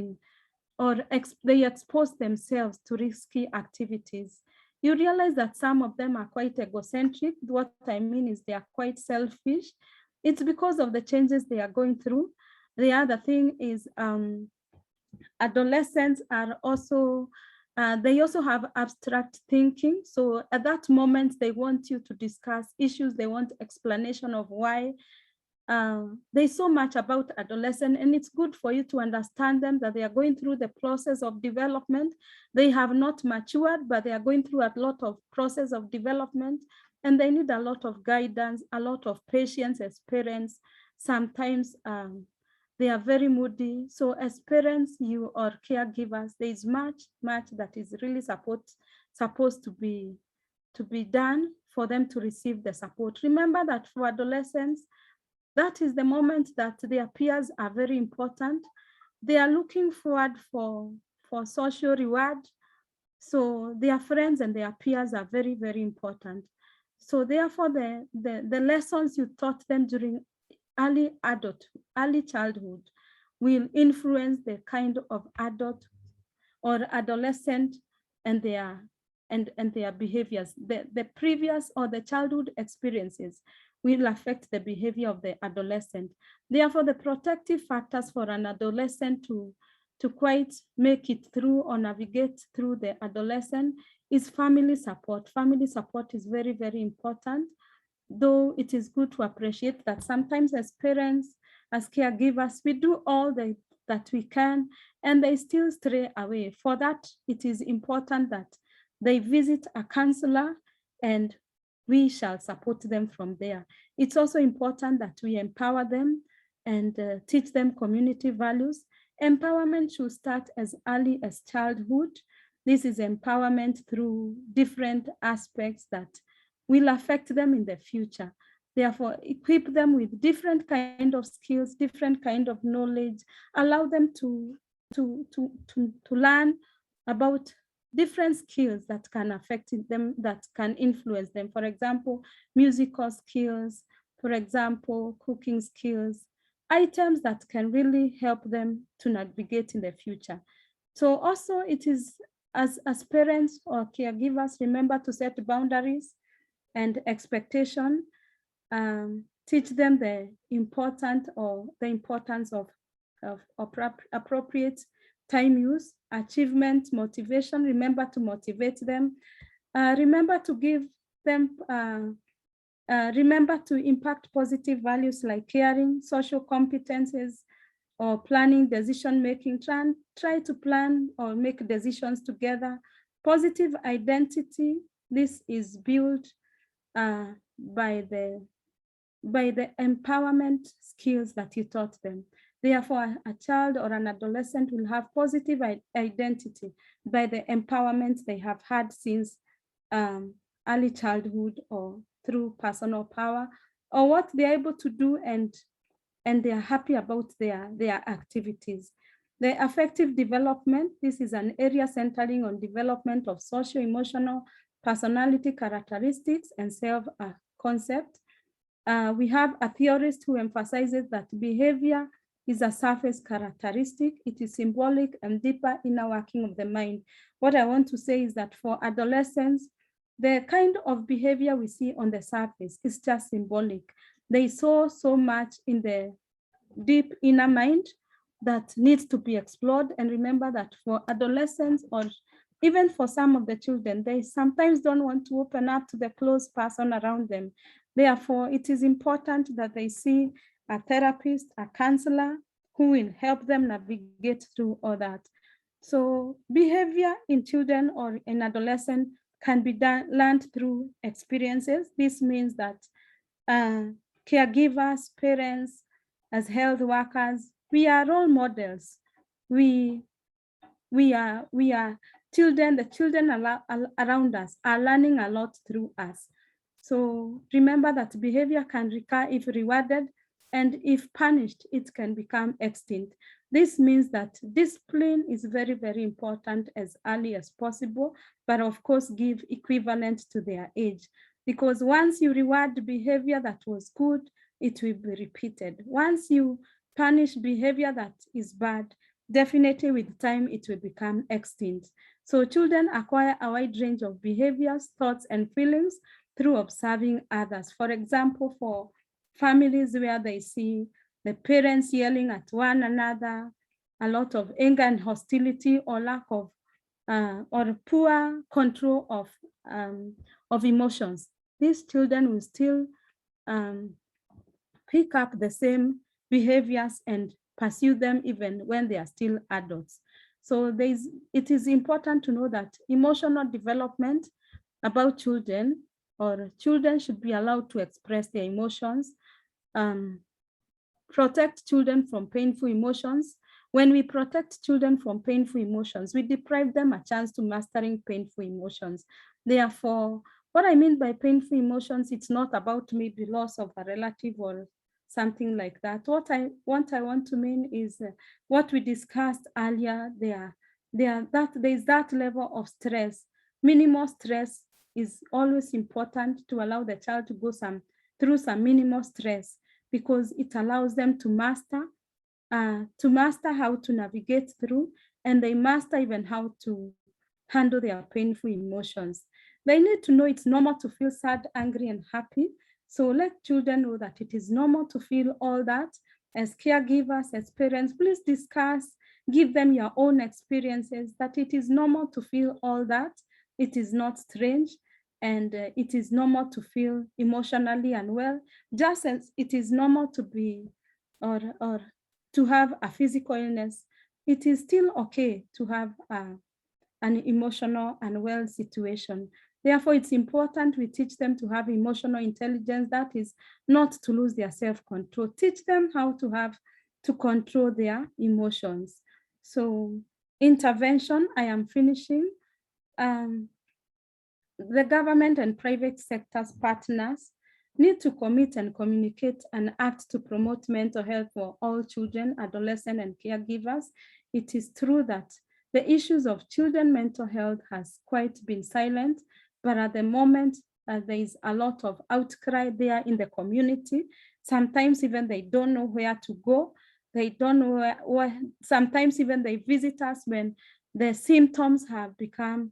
they expose themselves to risky activities. You realize that some of them are quite egocentric. What I mean is they are quite selfish. It's because of the changes they are going through. The other thing is adolescents are also, they also have abstract thinking. So at that moment, they want you to discuss issues. They want explanation of why. There's so much about adolescents, and it's good for you to understand them, that they are going through the process of development. They have not matured, but they are going through a lot of process of development, and they need a lot of guidance, a lot of patience as parents. Sometimes they are very moody. So as parents, you or caregivers, there is much that is really supposed to be done for them to receive the support. Remember that for adolescents, that is the moment that their peers are very important. They are looking forward for social reward. So their friends and their peers are very, very important. So therefore, the lessons you taught them during early childhood will influence the kind of adult or adolescent and their behaviors. The previous or the childhood experiences will affect the behavior of the adolescent. Therefore, the protective factors for an adolescent to quite make it through or navigate through the adolescent is family support. Family support is very, very important, though it is good to appreciate that sometimes as parents, as caregivers, we do all that we can, and they still stray away. For that, it is important that they visit a counselor, and we shall support them from there. It's also important that we empower them and teach them community values. Empowerment should start as early as childhood. This is empowerment through different aspects that will affect them in the future. Therefore, equip them with different kind of skills, different kind of knowledge, allow them to learn about different skills that can affect them, that can influence them. For example, musical skills, for example, cooking skills, items that can really help them to navigate in the future. So also it is, as parents or caregivers, remember to set boundaries and expectation. Teach them the importance of appropriate time use, achievement, motivation. Remember to motivate them. Remember to give them, remember to impact positive values like caring, social competences, or planning, decision making. Try to plan or make decisions together. Positive identity. This is built by the empowerment skills that you taught them. Therefore, a child or an adolescent will have positive identity by the empowerment they have had since early childhood, or through personal power, or what they're able to do, and they are happy about their activities. The affective development, this is an area centering on development of social, emotional, personality characteristics, and self-concept. We have a theorist who emphasizes that behavior is a surface characteristic. It is symbolic and deeper inner working of the mind. What I want to say is that for adolescents, the kind of behavior we see on the surface is just symbolic. They saw so much in the deep inner mind that needs to be explored. And remember that for adolescents, or even for some of the children, they sometimes don't want to open up to the close person around them. Therefore, it is important that they see a therapist, a counselor, who will help them navigate through all that. So behavior in children or in adolescents can be learned through experiences. This means that caregivers, parents, as health workers, we are role models. We are children. The children around us are learning a lot through us. So remember that behavior can recur if rewarded, and if punished, it can become extinct. This means that discipline is very, very important as early as possible, but of course give equivalent to their age. Because once you reward behavior that was good, it will be repeated. Once you punish behavior that is bad, definitely with time, it will become extinct. So children acquire a wide range of behaviors, thoughts, and feelings through observing others. For example, for families where they see the parents yelling at one another, a lot of anger and hostility, or lack of or poor control of emotions, these children will still pick up the same behaviors and pursue them even when they are still adults. So it is important to know that emotional development about children, or children should be allowed to express their emotions, protect children from painful emotions. When we protect children from painful emotions, we deprive them a chance to mastering painful emotions. Therefore, what I mean by painful emotions, it's not about maybe loss of a relative or something like that. What I want to mean is what we discussed earlier. There's that level of stress. Minimal stress is always important to allow the child to go through some minimal stress, because it allows them to master how to navigate through, and they master even how to handle their painful emotions. They need to know it's normal to feel sad, angry, and happy. So let children know that it is normal to feel all that. As caregivers, as parents, please discuss, give them your own experiences, that it is normal to feel all that. It is not strange, and it is normal to feel emotionally unwell, just as it is normal to be or to have a physical illness. It is still okay to have an emotional unwell situation. Therefore, it's important we teach them to have emotional intelligence, that is not to lose their self-control. Teach them how to control their emotions. So intervention, I am finishing. The government and private sectors partners need to commit and communicate and act to promote mental health for all children, adolescents, and caregivers. It is true that the issues of children's mental health has quite been silent, but at the moment, there is a lot of outcry there in the community. Sometimes even they don't know where to go. They don't know where sometimes even they visit us when the symptoms have become,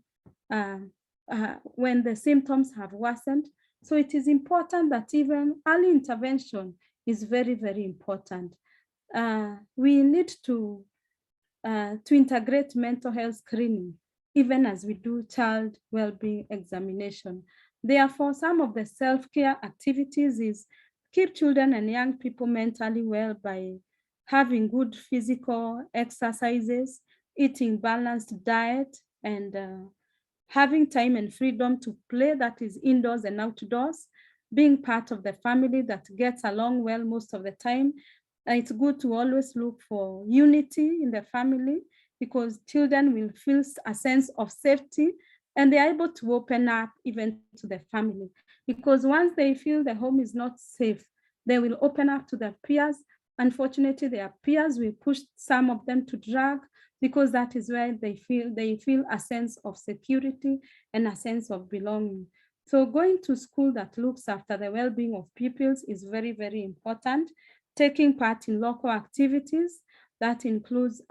when the symptoms have worsened. So it is important that even early intervention is very, very important. We need to integrate mental health screening, even as we do child well-being examination. Therefore, some of the self-care activities is keep children and young people mentally well by having good physical exercises, eating balanced diet, and having time and freedom to play, that is indoors and outdoors, being part of the family that gets along well most of the time. It's good to always look for unity in the family, because children will feel a sense of safety and they're able to open up even to the family. Because once they feel the home is not safe, they will open up to their peers. Unfortunately, their peers will push some of them to drug, because that is where they feel a sense of security and a sense of belonging. So going to school that looks after the well-being of pupils is very, very important. Taking part in local activities, that includes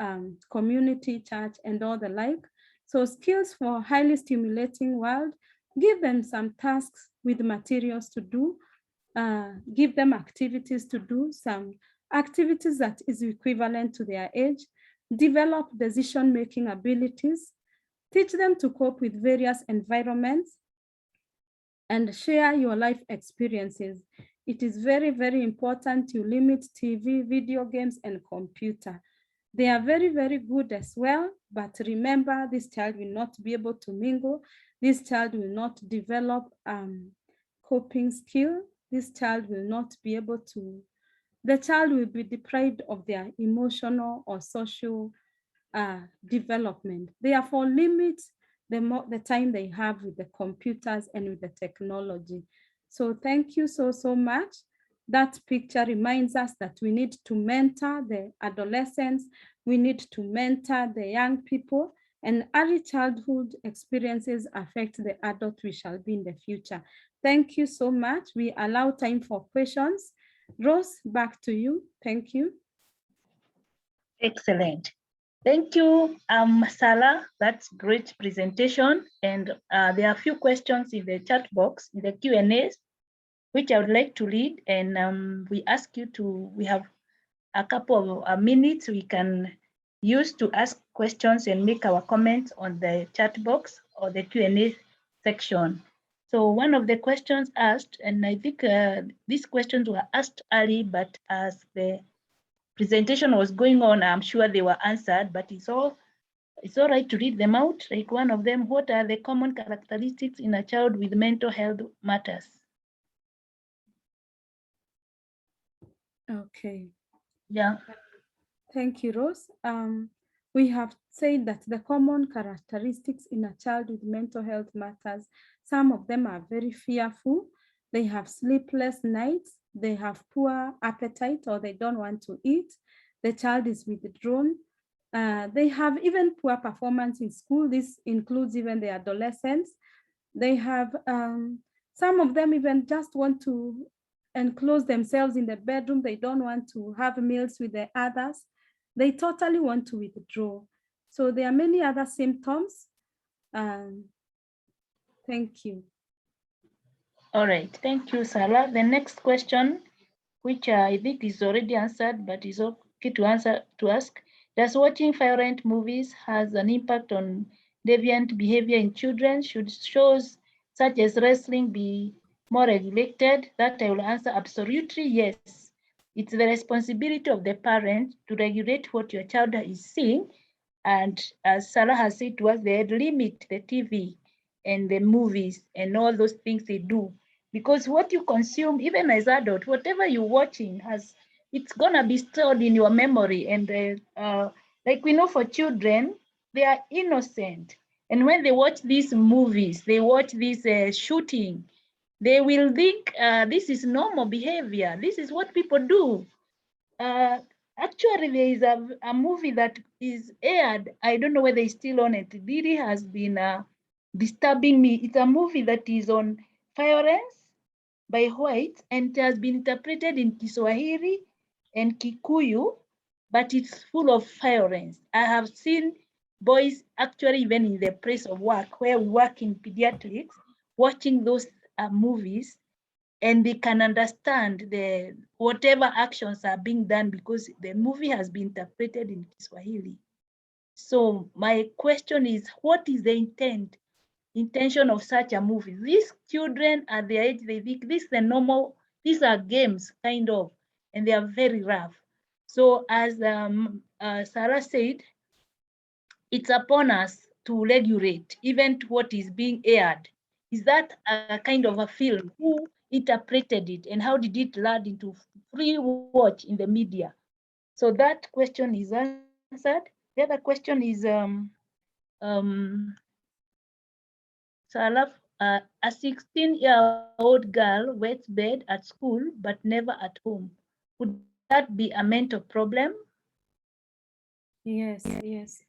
community, church, and all the like. So skills for highly stimulating world, give them some tasks with materials to do, give them activities to do, some activities that is equivalent to their age, develop decision-making abilities, teach them to cope with various environments, and share your life experiences. It is very, very important to limit TV, video games, and computer. They are very, very good as well, but remember, this child will not be able to mingle. This child will not develop coping skill. This child will not be able to, the child will be deprived of their emotional or social development. Therefore, limit the time they have with the computers and with the technology. So thank you so much. That picture reminds us that we need to mentor the adolescents, we need to mentor the young people, and early childhood experiences affect the adult we shall be in the future. Thank you so much. We allow time for questions. Rose, back to you. Thank you. Excellent. Thank you, Sarah. That's great presentation. And there are a few questions in the chat box, in the Q&As, which I would like to read. And we ask you to, we have a couple of minutes we can use to ask questions and make our comments on the chat box or the Q&A section. So one of the questions asked, and I think these questions were asked early, but as the presentation was going on, I'm sure they were answered, but it's all right to read them out. Like one of them, what are the common characteristics in a child with mental health matters? Okay. Yeah. Thank you, Rose. We have said that the common characteristics in a child with mental health matters. Some of them are very fearful. They have sleepless nights. They have poor appetite, or they don't want to eat. The child is withdrawn. They have even poor performance in school. This includes even the adolescents. They have, some of them even just want to enclose themselves in the bedroom. They don't want to have meals with the others. They totally want to withdraw. So there are many other symptoms. Thank you. All right, thank you, Sarah. The next question, which I think is already answered, but is okay to ask. Does watching violent movies has an impact on deviant behavior in children? Should shows such as wrestling be more regulated? That I will answer absolutely yes. It's the responsibility of the parent to regulate what your child is seeing. And as Sarah has said to us, they limit the TV and the movies and all those things they do. Because what you consume, even as adult, whatever you're watching it's gonna be stored in your memory. And like we know for children, they are innocent. And when they watch these movies, they watch this shooting, they will think this is normal behavior. This is what people do. Actually, there is a movie that is aired. I don't know whether it's still on it. It really has been disturbing me. It's a movie that is on violence by whites, and it has been interpreted in Kiswahili and Kikuyu, but it's full of violence. I have seen boys actually even in their place of work, where we work in pediatrics, watching those movies, and they can understand the whatever actions are being done because the movie has been interpreted in Kiswahili. So my question is, what is the intention of such a movie? These children at their age, they think this is the normal, these are games kind of, and they are very rough. So as Sarah said, it's upon us to regulate even to what is being aired. Is that a kind of a film? Who interpreted it, and how did it land into free watch in the media? So that question is answered. The other question is Salaf, a 16-year-old girl wets bed at school but never at home. Would that be a mental problem? Yes, yes.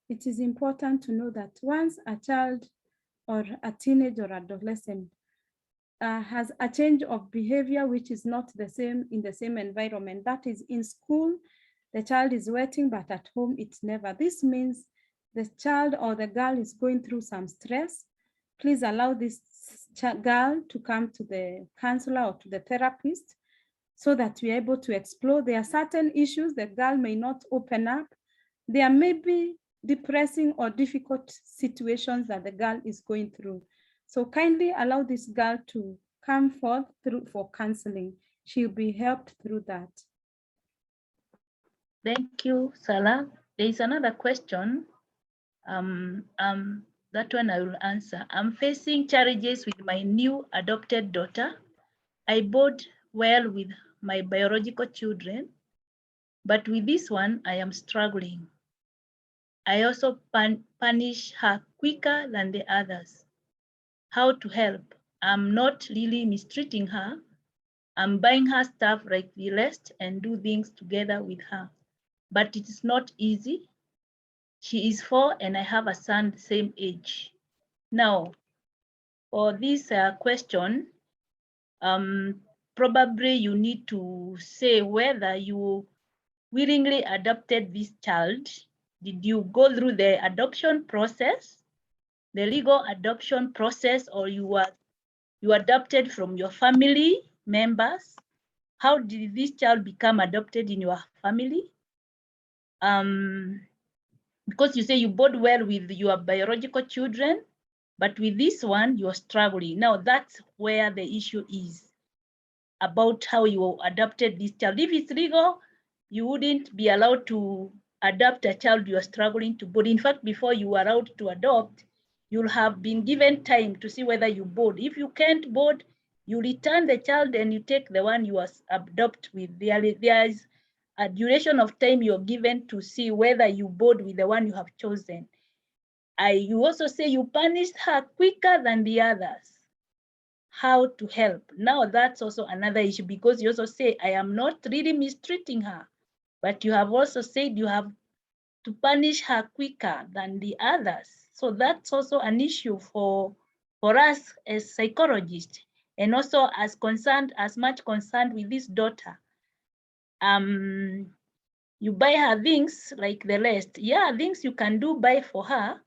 It is important to know that once a child or a teenager or adolescent has a change of behavior which is not the same in the same environment, that is in school, the child is wetting, but at home it's never. This means the child or the girl is going through some stress. Please allow this girl to come to the counselor or to the therapist so that we're able to explore. There are certain issues the girl may not open up. There may be depressing or difficult situations that the girl is going through. So kindly allow this girl to come forth for counseling. She'll be helped through that. Thank you, Salah. There is another question. That one I will answer. I'm facing challenges with my new adopted daughter. I bond well with my biological children, but with this one, I am struggling. I also punish her quicker than the others. How to help? I'm not really mistreating her. I'm buying her stuff like the rest and do things together with her. But it is not easy. She is 4 and I have a son the same age. Now, for this question, probably you need to say whether you willingly adopted this child. Did you go through the adoption process, the legal adoption process, or you adopted from your family members? How did this child become adopted in your family? Because you say you bond well with your biological children, but with this one, you're struggling. Now that's where the issue is about how you adopted this child. If it's legal, you wouldn't be allowed to adopt a child you are struggling to bond. In fact, before you are allowed to adopt, you'll have been given time to see whether you bond. If you can't bond, you return the child and you take the one you adopt with. There is a duration of time you're given to see whether you bond with the one you have chosen. You also say you punished her quicker than the others. How to help? Now that's also another issue, because you also say, I am not really mistreating her, but you have also said you have to punish her quicker than the others. So that's also an issue for us as psychologists, and also as much concerned with this daughter. You buy her things like the rest. Yeah, things you can do buy for her,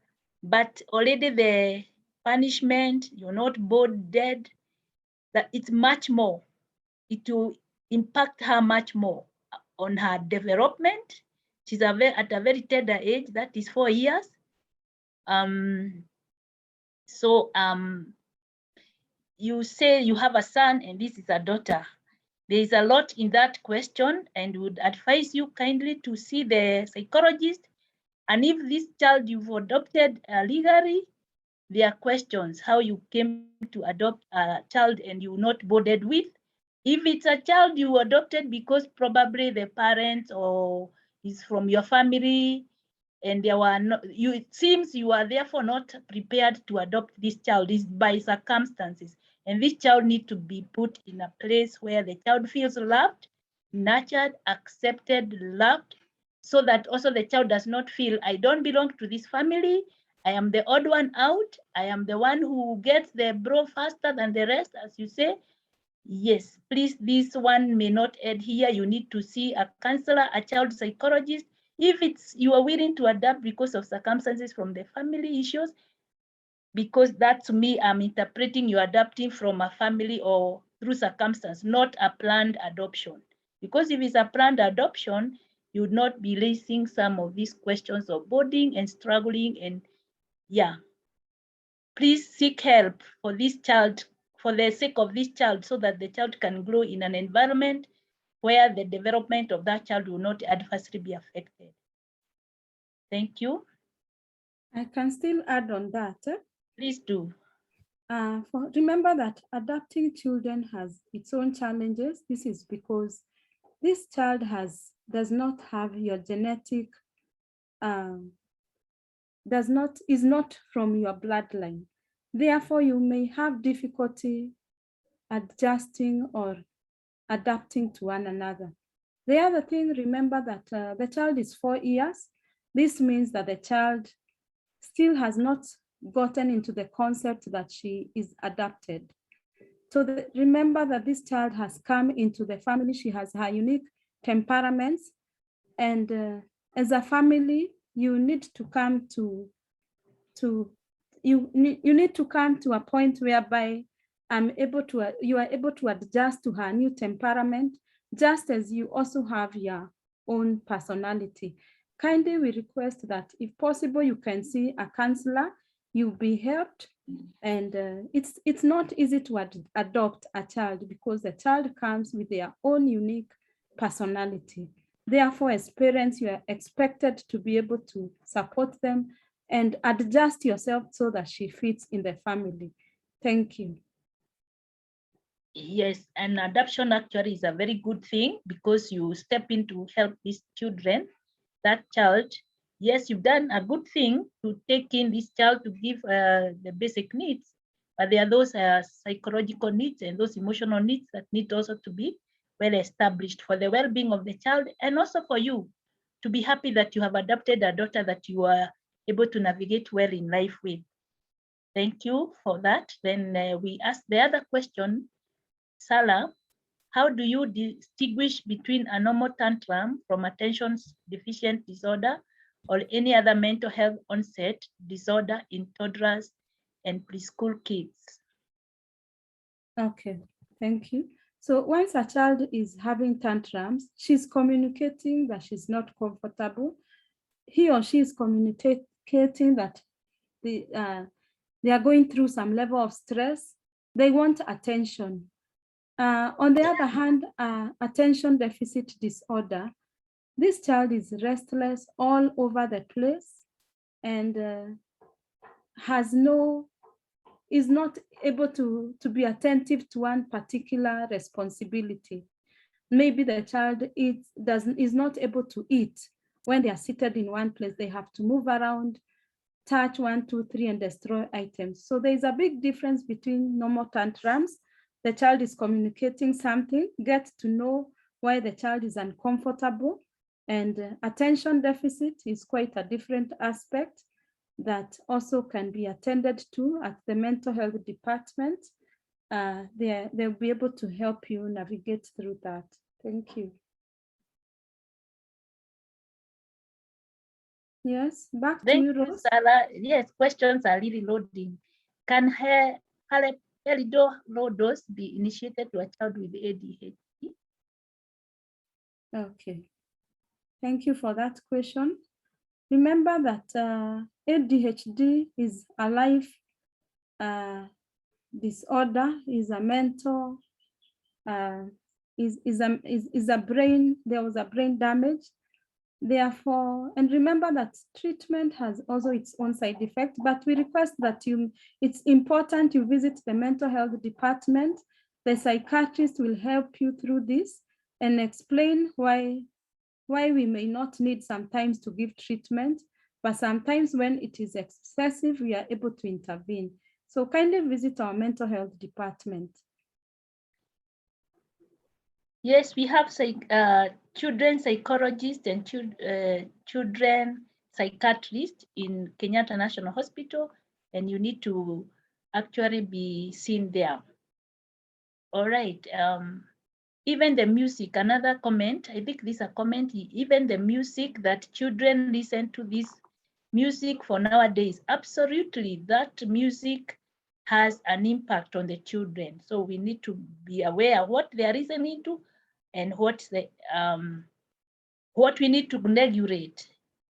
but already the punishment, you're not bored dead, that it's much more. It will impact her much more on her development. She's at a very tender age, that is 4 years. You say you have a son and this is a daughter. There is a lot in that question, and would advise you kindly to see the psychologist. And if this child you've adopted legally, there are questions how you came to adopt a child and you not bonded with. If it's a child you adopted because probably the parents or is from your family, and there were no, it seems you are therefore not prepared to adopt this child is by circumstances. And this child needs to be put in a place where the child feels loved, nurtured, accepted, loved, so that also the child does not feel, I don't belong to this family, I am the odd one out, I am the one who gets the bro faster than the rest, as you say. Yes, please, this one may not end here. You need to see a counselor, a child psychologist. If it's you are willing to adapt because of circumstances from the family issues, because that to me, I'm interpreting you adapting from a family or through circumstance, not a planned adoption. Because if it's a planned adoption, you would not be raising some of these questions of boarding and struggling. And yeah, please seek help for this child, for the sake of this child, so that the child can grow in an environment where the development of that child will not adversely be affected. Thank you. I can still add on that. Please do. Remember that adopting children has its own challenges. This is because this child does not have your genetic, is not from your bloodline. Therefore, you may have difficulty adjusting or adapting to one another. The other thing, remember that the child is 4 years. This means that the child still has not gotten into the concept that she is adopted. So remember that this child has come into the family. She has her unique temperaments. And as a family, you need to come to a point whereby you are able to adjust to her new temperament, just as you also have your own personality. Kindly, we request that if possible, you can see a counselor, you'll be helped. And it's not easy to adopt a child because the child comes with their own unique personality. Therefore, as parents, you are expected to be able to support them and adjust yourself so that she fits in the family. Thank you. Yes, and adoption actually is a very good thing because you step in to help these children, that child. Yes, you've done a good thing to take in this child to give the basic needs, but there are those psychological needs and those emotional needs that need also to be well established for the well-being of the child and also for you to be happy that you have adopted a daughter that you are able to navigate well in life with. Thank you for that. Then we ask the other question, Sala, how do you distinguish between a normal tantrum from attention deficient disorder or any other mental health onset disorder in toddlers and preschool kids? Okay, thank you. So once a child is having tantrums, she's communicating that she's not comfortable. He or she is communicating that they are going through some level of stress. They want attention. On the other hand, attention deficit disorder, this child is restless all over the place and is not able to be attentive to one particular responsibility. Maybe the child is not able to eat when they are seated in one place. They have to move around, touch 1, 2, 3, and destroy items. So there is a big difference between normal tantrums. The child is communicating something, get to know why the child is uncomfortable, and attention deficit is quite a different aspect that also can be attended to at the mental health department. They'll be able to help you navigate through that. Thank you. Yes, back to you, Rose. Sarah. Yes, questions are really loading. Can low dose be initiated to a child with ADHD? Okay, thank you for that question. Remember that ADHD is a life disorder, is a mental, is a brain, there was a brain damage. Therefore, and remember that treatment has also its own side effects, but we request that it's important you visit the mental health department. The psychiatrist will help you through this and explain why we may not need sometimes to give treatment. but sometimes when it is excessive, we are able to intervene. So kindly visit our mental health department. Yes, we have children psychologists and children psychiatrists in Kenyatta National Hospital, and you need to actually be seen there. All right. Even the music, another comment, I think this is a comment, even the music that children listen to, this music for nowadays, absolutely, that music has an impact on the children. So we need to be aware of what they are listening to and what we need to regulate.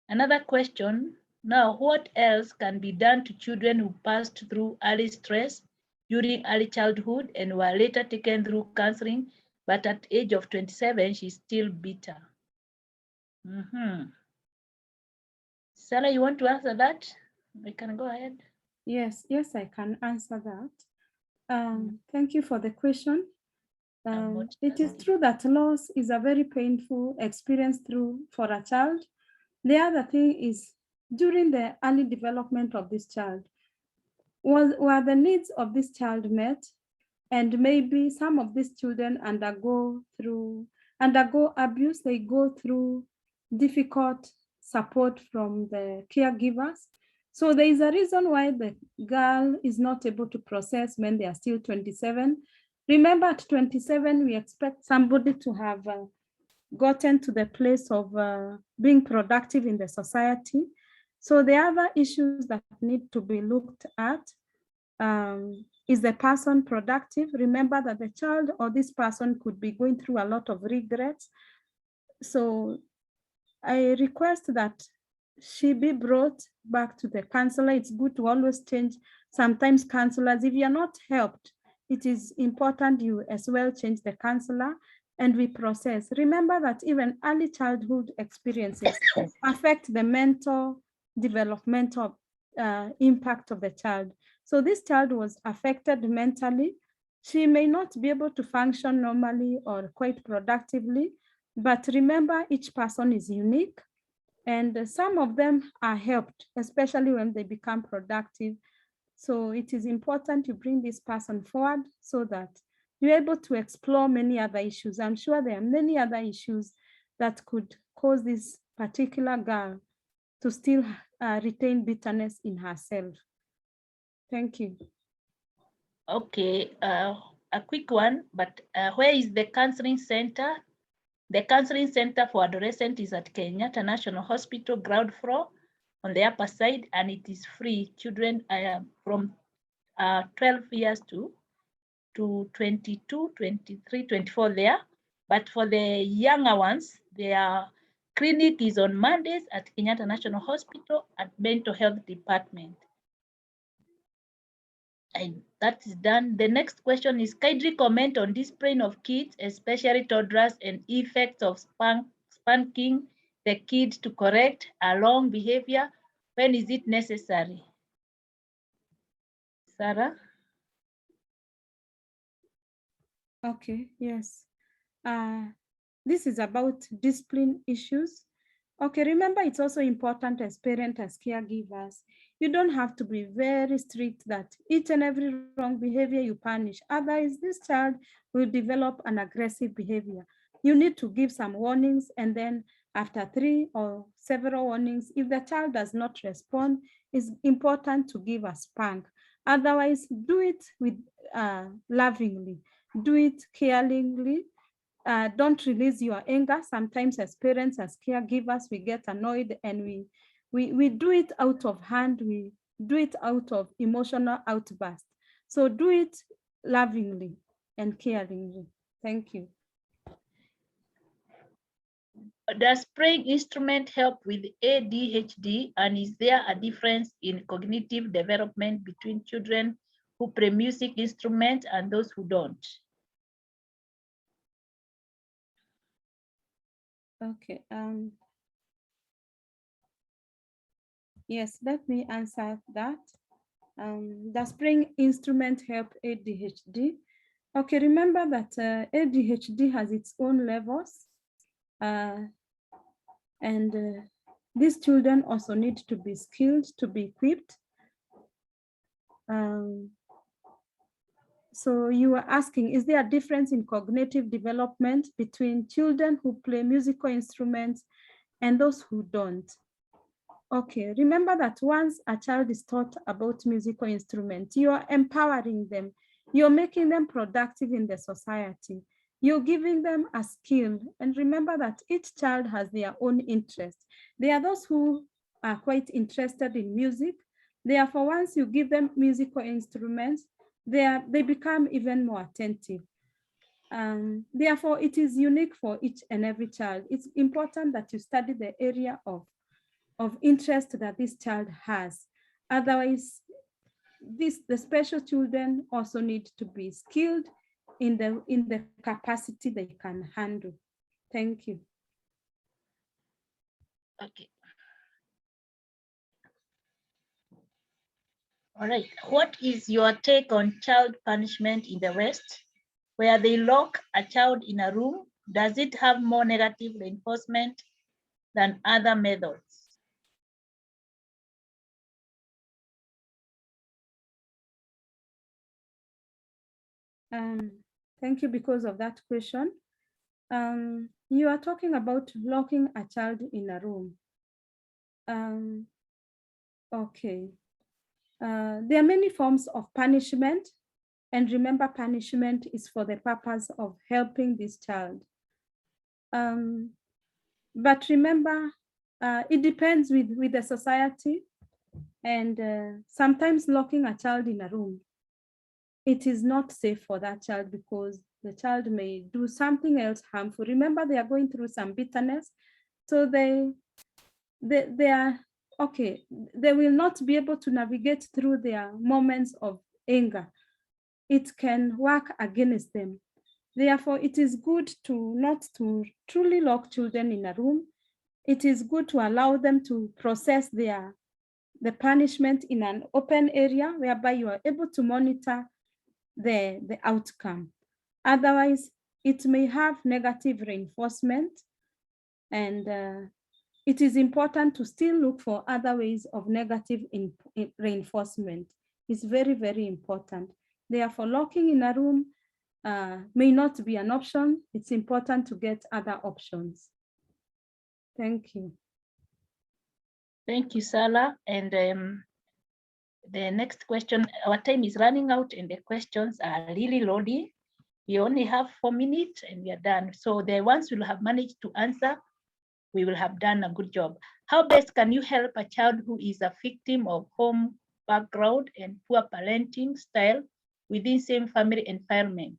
Another question, now, what else can be done to children who passed through early stress during early childhood and were later taken through counseling, but at the age of 27, she's still bitter? Sarah, you want to answer that? I can go ahead. Yes, I can answer that. Thank you for the question. It is true that loss is a very painful experience for a child. The other thing is, during the early development of this child, were the needs of this child met? And maybe some of these children undergo abuse, they go through difficult support from the caregivers. So there is a reason why the girl is not able to process when they are still 27. Remember, at 27, we expect somebody to have gotten to the place of being productive in the society. So the other issues that need to be looked at, is the person productive? Remember that the child or this person could be going through a lot of regrets. So I request that she be brought back to the counselor. It's good to always change sometimes counselors. If you're not helped, it is important you as well change the counselor and we process. Remember that even early childhood experiences affect the mental developmental impact of the child. So this child was affected mentally. She may not be able to function normally or quite productively, but remember, each person is unique and some of them are helped, especially when they become productive. So it is important to bring this person forward so that you're able to explore many other issues. I'm sure there are many other issues that could cause this particular girl to still retain bitterness in herself. Thank you. Okay, a quick one, but where is the counseling center? The counseling center for adolescents is at Kenyatta National Hospital, ground floor on the upper side, and it is free. Children from 12 years to 22, 23, 24 there. But for the younger ones, their clinic is on Mondays at Kenyatta National Hospital at Mental Health Department. And that is done. The next question is, kindly comment on discipline of kids, especially toddlers, and effects of spanking the kid to correct a wrong behavior. When is it necessary? Sarah? Okay, yes. This is about discipline issues. Okay, remember, it's also important as parents, as caregivers, you don't have to be very strict that each and every wrong behavior you punish. Otherwise, this child will develop an aggressive behavior. You need to give some warnings, and then after 3 or several warnings, if the child does not respond, it's important to give a spank. Otherwise, do it with lovingly, do it carelessly. Don't release your anger. Sometimes as parents, as caregivers, we get annoyed and we do it out of hand. We do it out of emotional outburst. So do it lovingly and caringly. Thank you. Does spraying instrument help with ADHD, and is there a difference in cognitive development between children who play music instruments and those who don't? Okay. Yes, let me answer that. Does spraying instrument help ADHD? Okay, remember that ADHD has its own levels, and These children also need to be skilled, to be equipped. So you were asking, is there a difference in cognitive development between children who play musical instruments and those who don't? Okay, remember that once a child is taught about musical instruments, you are empowering them. You're making them productive in the society. You're giving them a skill. And remember that each child has their own interest. There are those who are quite interested in music. Therefore, once you give them musical instruments, they become even more attentive. Therefore, it is unique for each and every child. It's important that you study the area of interest that this child has. Otherwise, the special children also need to be skilled in the capacity they can handle. Thank you. Okay. All right. What is your take on child punishment in the West, where they lock a child in a room? Does it have more negative reinforcement than other methods? Thank you because of that question. You are talking about locking a child in a room. Okay. There are many forms of punishment, and remember, punishment is for the purpose of helping this child. But remember, it depends with the society, and sometimes locking a child in a room, it is not safe for that child because the child may do something else harmful. Remember, they are going through some bitterness, so they are okay. They will not be able to navigate through their moments of anger. It can work against them. Therefore, it is good not to truly lock children in a room. It is good to allow them to process the punishment in an open area whereby you are able to monitor the outcome. Otherwise, it may have negative reinforcement, and it is important to still look for other ways of negative reinforcement. It's very, very important. Therefore, locking in a room may not be an option. It's important to get other options. Thank you. Thank you, Sala. And the next question, our time is running out and the questions are really loading. We only have 4 minutes and we are done. So the ones we'll have managed to answer, we will have done a good job. How best can you help a child who is a victim of home background and poor parenting style within same family environment?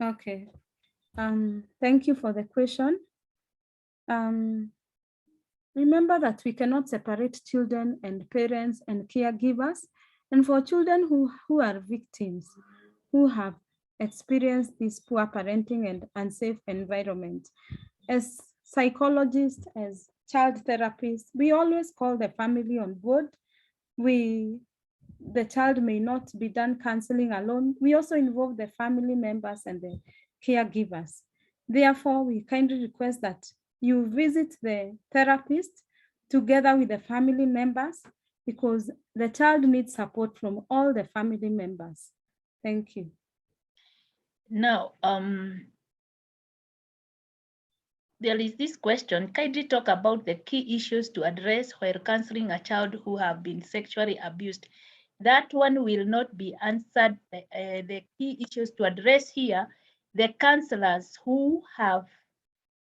Okay. Thank you for the question. Remember that we cannot separate children and parents and caregivers. And for children who are victims, who have experienced this poor parenting and unsafe environment, as psychologists, as child therapists, we always call the family on board. The child may not be done counseling alone. We also involve the family members and the caregivers. Therefore, we kindly request that you visit the therapist together with the family members because the child needs support from all the family members. Thank you. Now, there is this question. Kindly talk about the key issues to address while counseling a child who have been sexually abused. That one will not be answered. The key issues to address here, the counselors who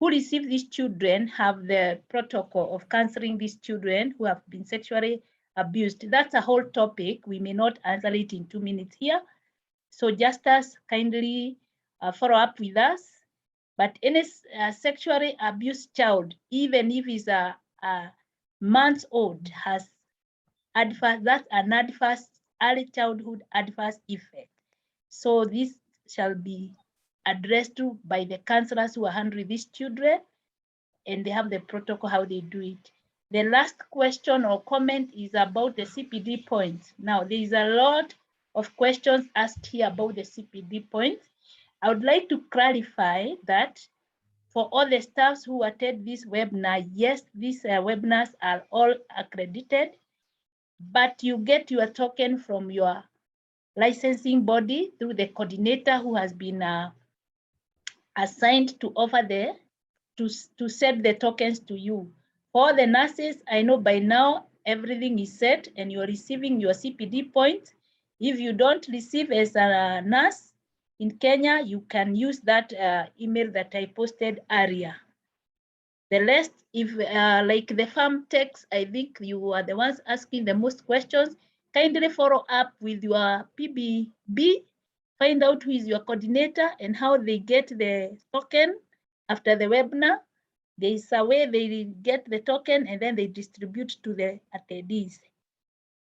receive these children have the protocol of counseling these children who have been sexually abused. That's a whole topic. We may not answer it in 2 minutes here. So just as kindly follow up with us. But any sexually abused child, even if he's a months old, has that's an adverse early childhood adverse effect. So this shall be addressed by the counselors who are handling these children, and they have the protocol how they do it. The last question or comment is about the CPD points. Now, there is a lot of questions asked here about the CPD points. I would like to clarify that For all the staffs who attend this webinar, yes, these webinars are all accredited, but you get your token from your licensing body through the coordinator who has been assigned to offer to set the tokens to you. For the nurses, I know by now everything is set and you're receiving your CPD points. If you don't receive as a nurse in Kenya, you can use that email that I posted earlier. The rest, if like the farm techs, I think you are the ones asking the most questions. Kindly follow up with your PBB, find out who is your coordinator and how they get the token after the webinar. There is a way they get the token and then they distribute to the attendees.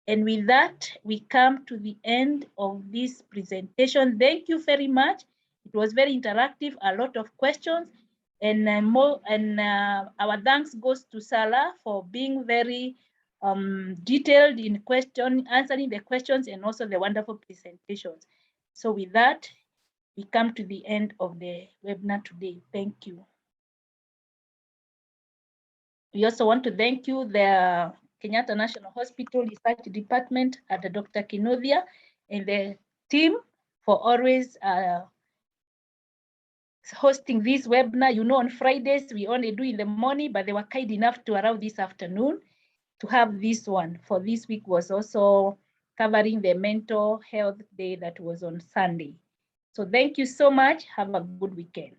And with that, we come to the end of this presentation. Thank you very much. It was very interactive, a lot of questions. And our thanks goes to Salah for being very detailed in answering the questions and also the wonderful presentations. So with that, we come to the end of the webinar today. Thank you. We also want to thank you, the Kenyatta National Hospital Research Department at Dr. Kinothia and the team for always hosting this webinar. You know, on Fridays, we only do in the morning, but they were kind enough to allow this afternoon to have this one. For this week was also covering the mental health day that was on Sunday. So thank you so much. Have a good weekend.